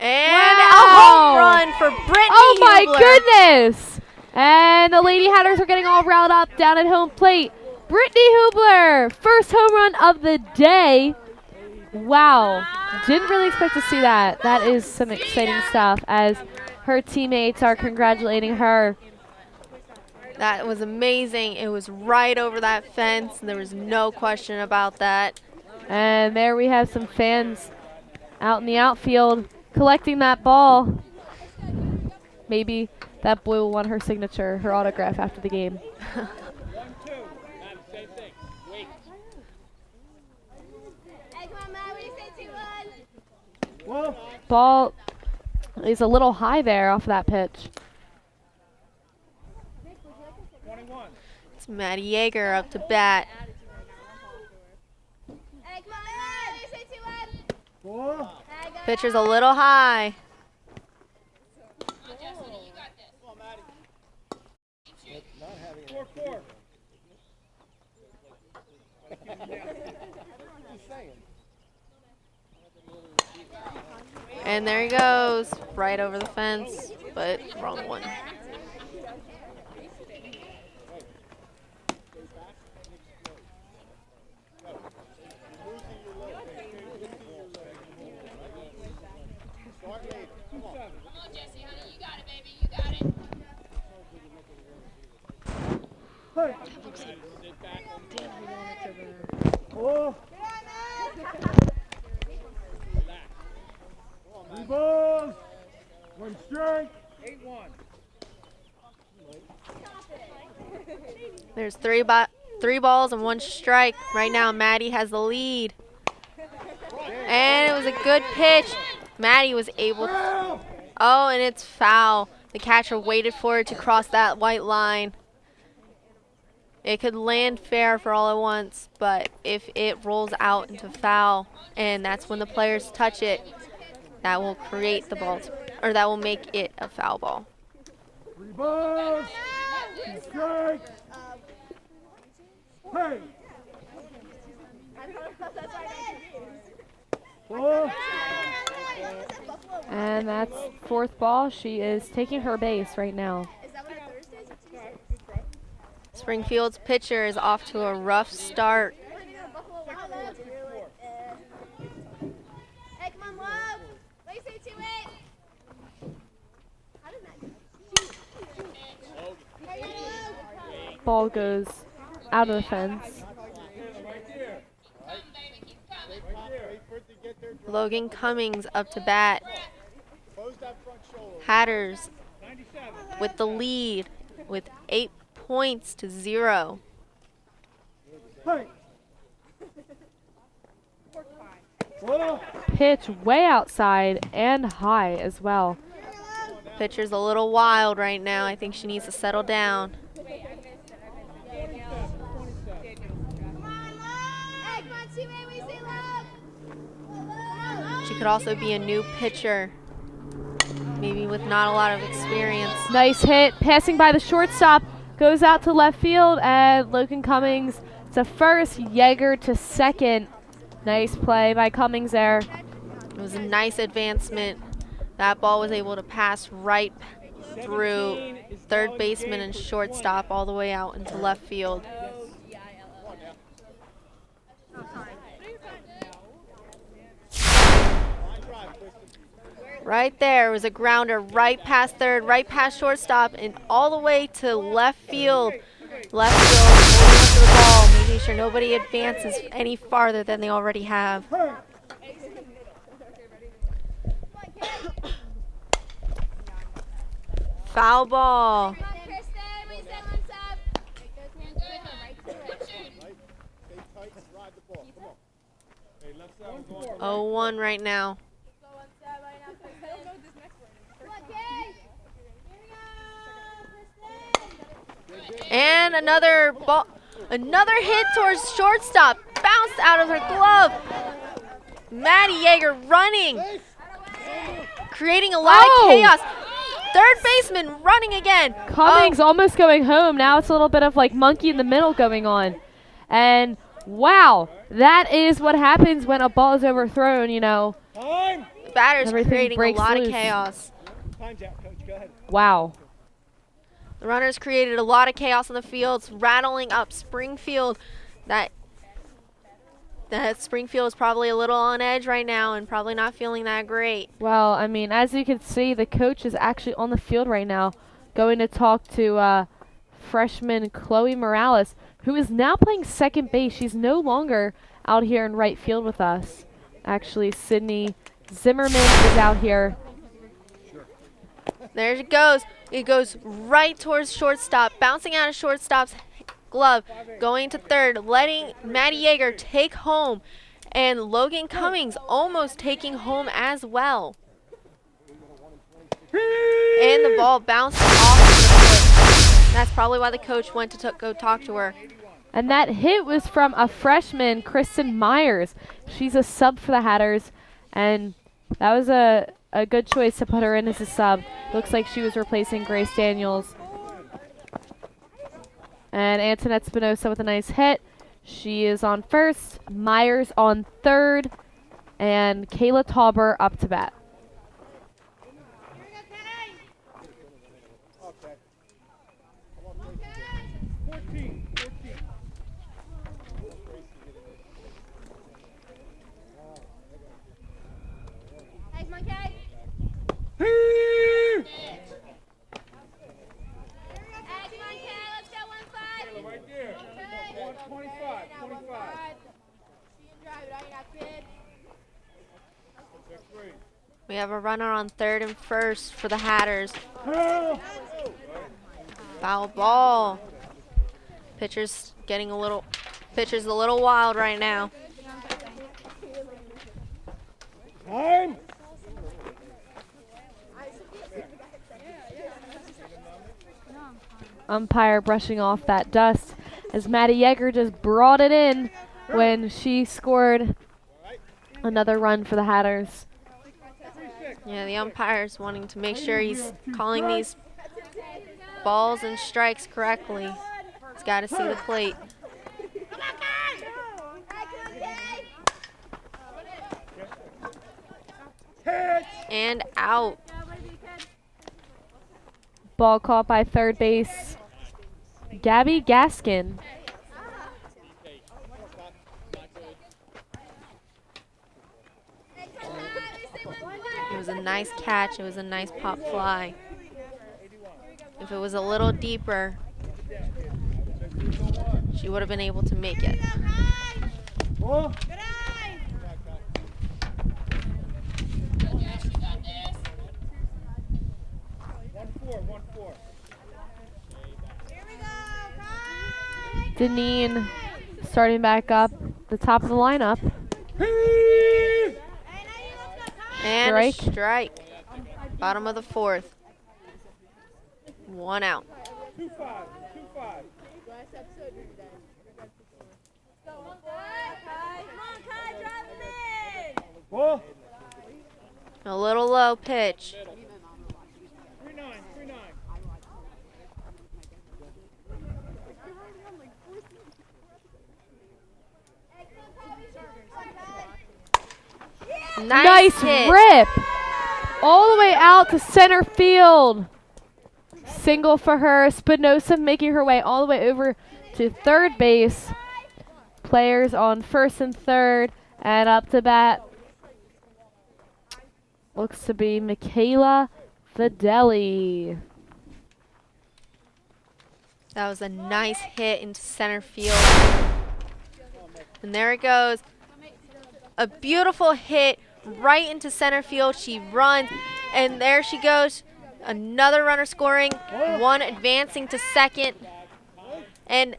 And a home run for Brittany Oh my Hubler. goodness! And the Lady Hatters are getting all riled up down at home plate. Brittany Hubler, first home run of the day. Wow, didn't really expect to see that. That is some exciting stuff as her teammates are congratulating her. That was amazing. It was right over that fence. There was no question about that. And there we have some fans out in the outfield collecting that ball. Maybe that boy will want her signature, her autograph after the game. Ball is a little high there off of that pitch. It's Maddie Yeager up to bat. Pitcher's a little high. And there he goes, right over the fence, but wrong one. Three balls, one strike, 8-1. There's three balls and one strike. Right now, Maddie has the lead. And it was a good pitch. Maddie was able to... Oh, and it's foul. The catcher waited for it to cross that white line. It could land fair for all it wants, but if it rolls out into foul, and that's when the players touch it, that will create the ball, or that will make it a foul ball. Three balls, two strikes. Hey. Ball. And that's fourth ball. She is taking her base right now. Springfield's pitcher is off to a rough start. Ball goes out of the fence. Logan Cummings up to bat. Hatters with the lead with 8 points to 0. Pitch way outside and high as well. Pitcher's a little wild right now. I think she needs to settle down. She could also be a new pitcher, maybe with not a lot of experience. Nice hit, passing by the shortstop, goes out to left field, and Logan Cummings to first, Yeager to second. Nice play by Cummings there. It was a nice advancement. That ball was able to pass right through third baseman and shortstop all the way out into left field. Right there was a grounder right past third, right past shortstop, and all the way to left field. Left field, holding onto the ball, making sure nobody advances any farther than they already have. Foul ball. 0-1 right now. And another ball, another hit towards shortstop. Bounced out of her glove. Maddie Yeager running, creating a lot of chaos. Third baseman running again. Cummings almost going home. Now it's a little bit of like monkey in the middle going on. And wow, that is what happens when a ball is overthrown, you know. The batter's creating a lot of chaos. Time's out, Coach. Go ahead. Wow. The runners created a lot of chaos on the fields, rattling up Springfield. That Springfield is probably a little on edge right now and probably not feeling that great. Well, I mean, as you can see, the coach is actually on the field right now, going to talk to freshman Chloe Morales, who is now playing second base. She's no longer out here in right field with us. Actually, Sydney Zimmerman is out here. There it goes. It goes right towards shortstop, bouncing out of shortstop's glove, going to third, letting Maddie Yeager take home, and Logan Cummings almost taking home as well. And the ball bounced off of the foot. That's probably why the coach went to go talk to her. And that hit was from a freshman, Kristen Myers. She's a sub for the Hatters, and that was a good choice to put her in as a sub. Looks like she was replacing Grace Daniels. And Antoinette Spinoza with a nice hit. She is on first, Myers on third, and Kayla Tauber up to bat. We have a runner on third and first for the Hatters. Foul ball. Pitcher's a little wild right now. Time. Umpire brushing off that dust as Maddie Yeager just brought it in when she scored another run for the Hatters. Yeah, the umpire's wanting to make sure he's calling these balls and strikes correctly. He's got to see the plate. And out. Ball caught by third base, Gabby Gaskin. It was a nice catch. It was a nice pop fly. If it was a little deeper, she would have been able to make it. Deneen starting back up, the top of the lineup. And Strike. a strike. Bottom of the fourth. One out. 2-5. Ball. A little low pitch. 3-9. Nice hit. Rip! All the way out to center field. Single for her. Spinoza making her way all the way over to third base. Players on first and third, and up to bat looks to be Michaela Fideli. That was a nice hit into center field. And there it goes. A beautiful hit right into center field. She runs, and there she goes. Another runner scoring, one advancing to second, and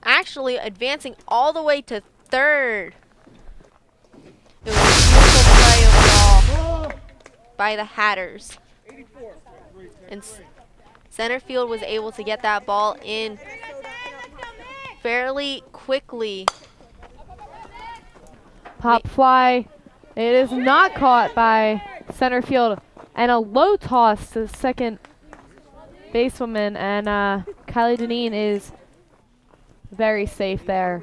actually advancing all the way to third. It was a beautiful play overall by the Hatters. And center field was able to get that ball in fairly quickly. Pop fly. It is not caught by center field. And a low toss to the second basewoman. And Kylie Deneen is very safe there.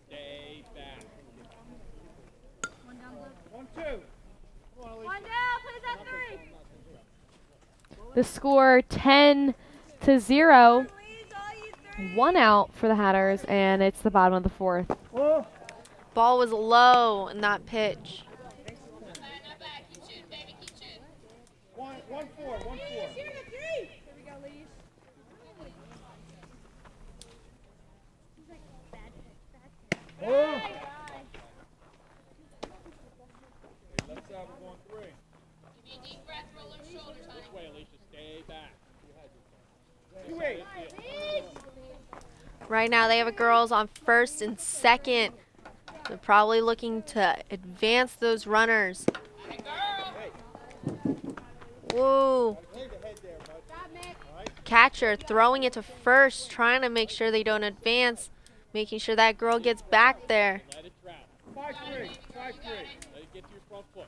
Stay back. 1-2. Come on, the score 10-0. 1 out for the Hatters, and it's the bottom of the 4th. Ball was low in that pitch. 1-4. Right now they have a girls on first and second. They're probably looking to advance those runners. Whoa. Catcher throwing it to first, trying to make sure they don't advance, making sure that girl gets back there. 5-3. Let it get to your front foot.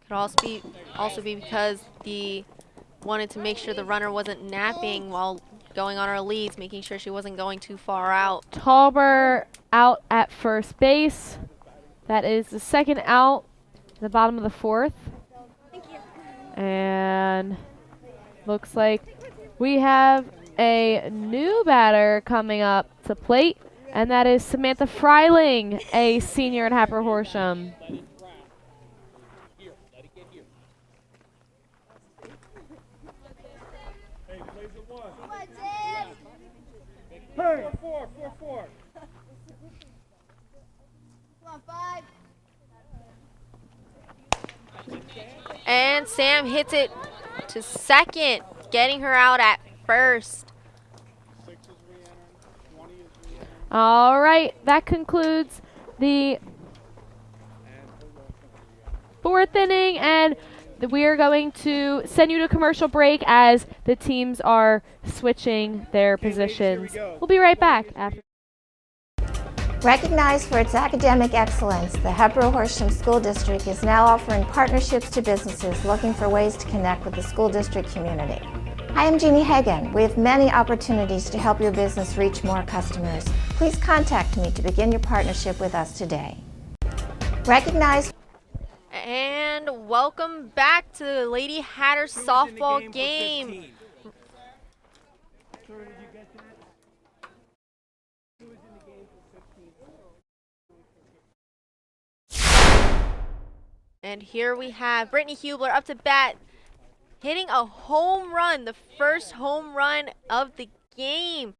Could also be because the wanted to make sure the runner wasn't napping while going on her leads, making sure she wasn't going too far out. Tauber out at first base. That is the second out, the bottom of the 4th. And looks like we have a new batter coming up to plate, and that is Samantha Freiling, a senior at Hatboro-Horsham. Hey, 4-4. Come on, 5. And Sam hits it to second, getting her out at first. All right, that concludes the 4th inning, and we are going to send you to commercial break as the teams are switching their positions. We'll be right back after. Recognized for its academic excellence, the Hatboro-Horsham School District is now offering partnerships to businesses looking for ways to connect with the school district community. Hi, I'm Jeannie Hagan. We have many opportunities to help your business reach more customers. Please contact me to begin your partnership with us today. Recognized. And welcome back to the Lady Hatters softball game. And here we have Brittany Hubler up to bat, hitting a home run, the first home run of the game.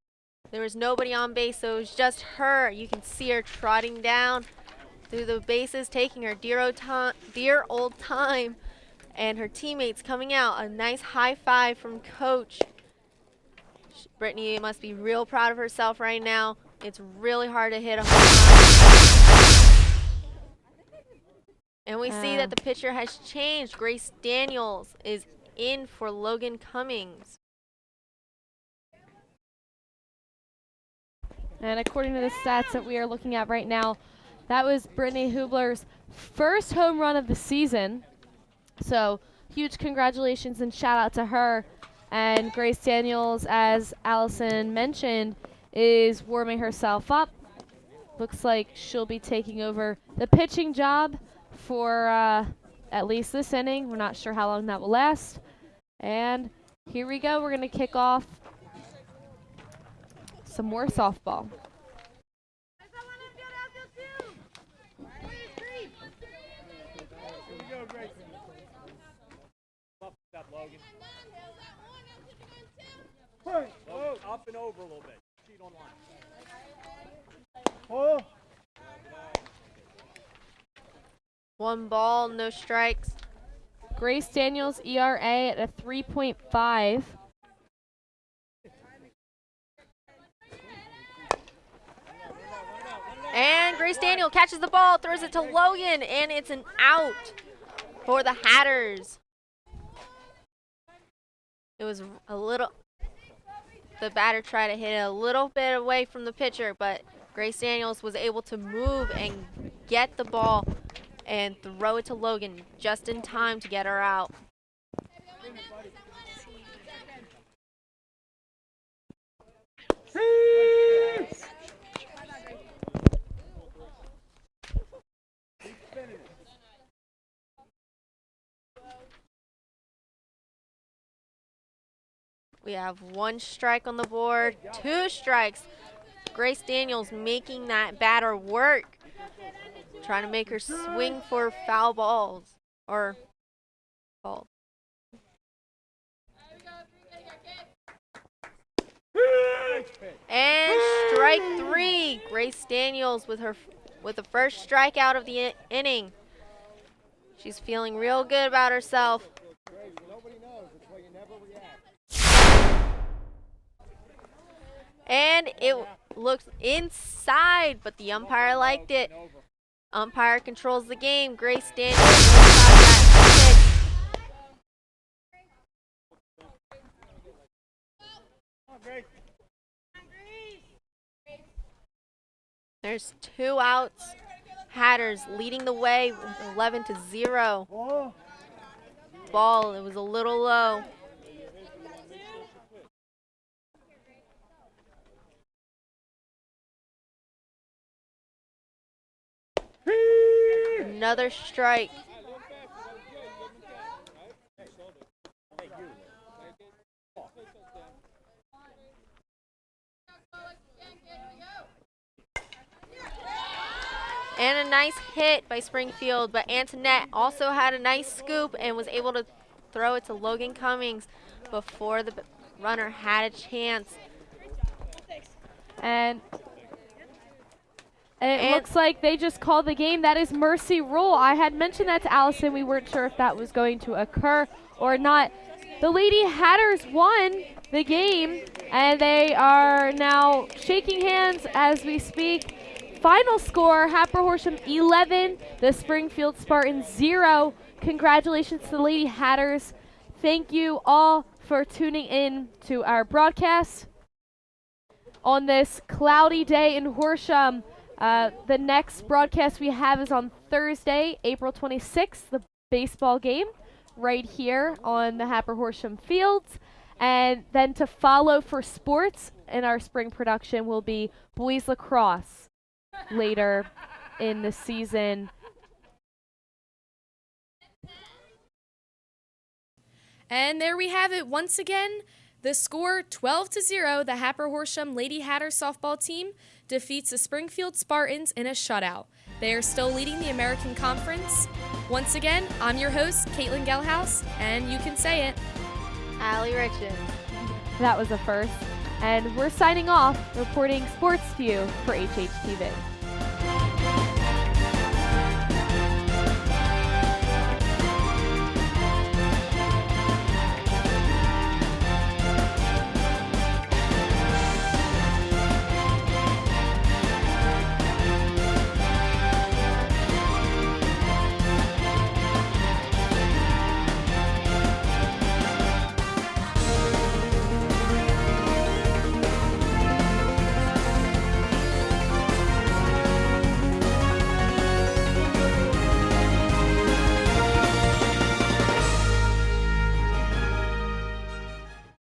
There was nobody on base, so it was just her. You can see her trotting down through the bases, taking her dear old time, and her teammates coming out. A nice high five from Coach. Brittany must be real proud of herself right now. It's really hard to hit a home run. And we see that the pitcher has changed. Grace Daniels is in for Logan Cummings. And according to the stats that we are looking at right now, that was Brittany Hubler's first home run of the season. So huge congratulations and shout out to her. And Grace Daniels, as Allison mentioned, is warming herself up. Looks like she'll be taking over the pitching job for at least this inning. We're not sure how long that will last. And here we go. We're going to kick off some more softball. Up and over a little bit. Sheet on line. Oh. 1 ball, no strikes. Grace Daniels ERA at a 3.5. And Grace Daniel catches the ball, throws it to Logan, and it's an out for the Hatters. It was a little, the batter tried to hit it a little bit away from the pitcher, but Grace Daniels was able to move and get the ball and throw it to Logan just in time to get her out. We have 1 strike on the board, 2 strikes. Grace Daniels making that batter work. Trying to make her swing for foul balls. Or ball. And strike 3. Grace Daniels with the first strikeout of the inning. She's feeling real good about herself. And it looks inside, but the umpire liked it. Umpire controls the game. Grace Daniels got that pitch. There's 2 outs. Hatters leading the way 11-0. Ball, it was a little low. Another strike. And a nice hit by Springfield, but Antoinette also had a nice scoop and was able to throw it to Logan Cummings before the runner had a chance. And it looks like they just called the game. That is mercy rule. I had mentioned that to Allison. We weren't sure if that was going to occur or not. The Lady Hatters won the game, and they are now shaking hands as we speak. Final score, Hatboro-Horsham 11, the Springfield Spartans 0. Congratulations to the Lady Hatters. Thank you all for tuning in to our broadcast on this cloudy day in Horsham. The next broadcast we have is on Thursday, April 26th, the baseball game right here on the Hatboro-Horsham fields. And then to follow for sports in our spring production will be boys lacrosse later in the season. And there we have it once again. The score 12-0, the Hatboro-Horsham Lady Hatters softball team defeats the Springfield Spartans in a shutout. They are still leading the American Conference. Once again, I'm your host, Caitlin Gelhaus, and you can say it. Allie Richen. That was a first. And we're signing off, reporting sports to you for HHTV.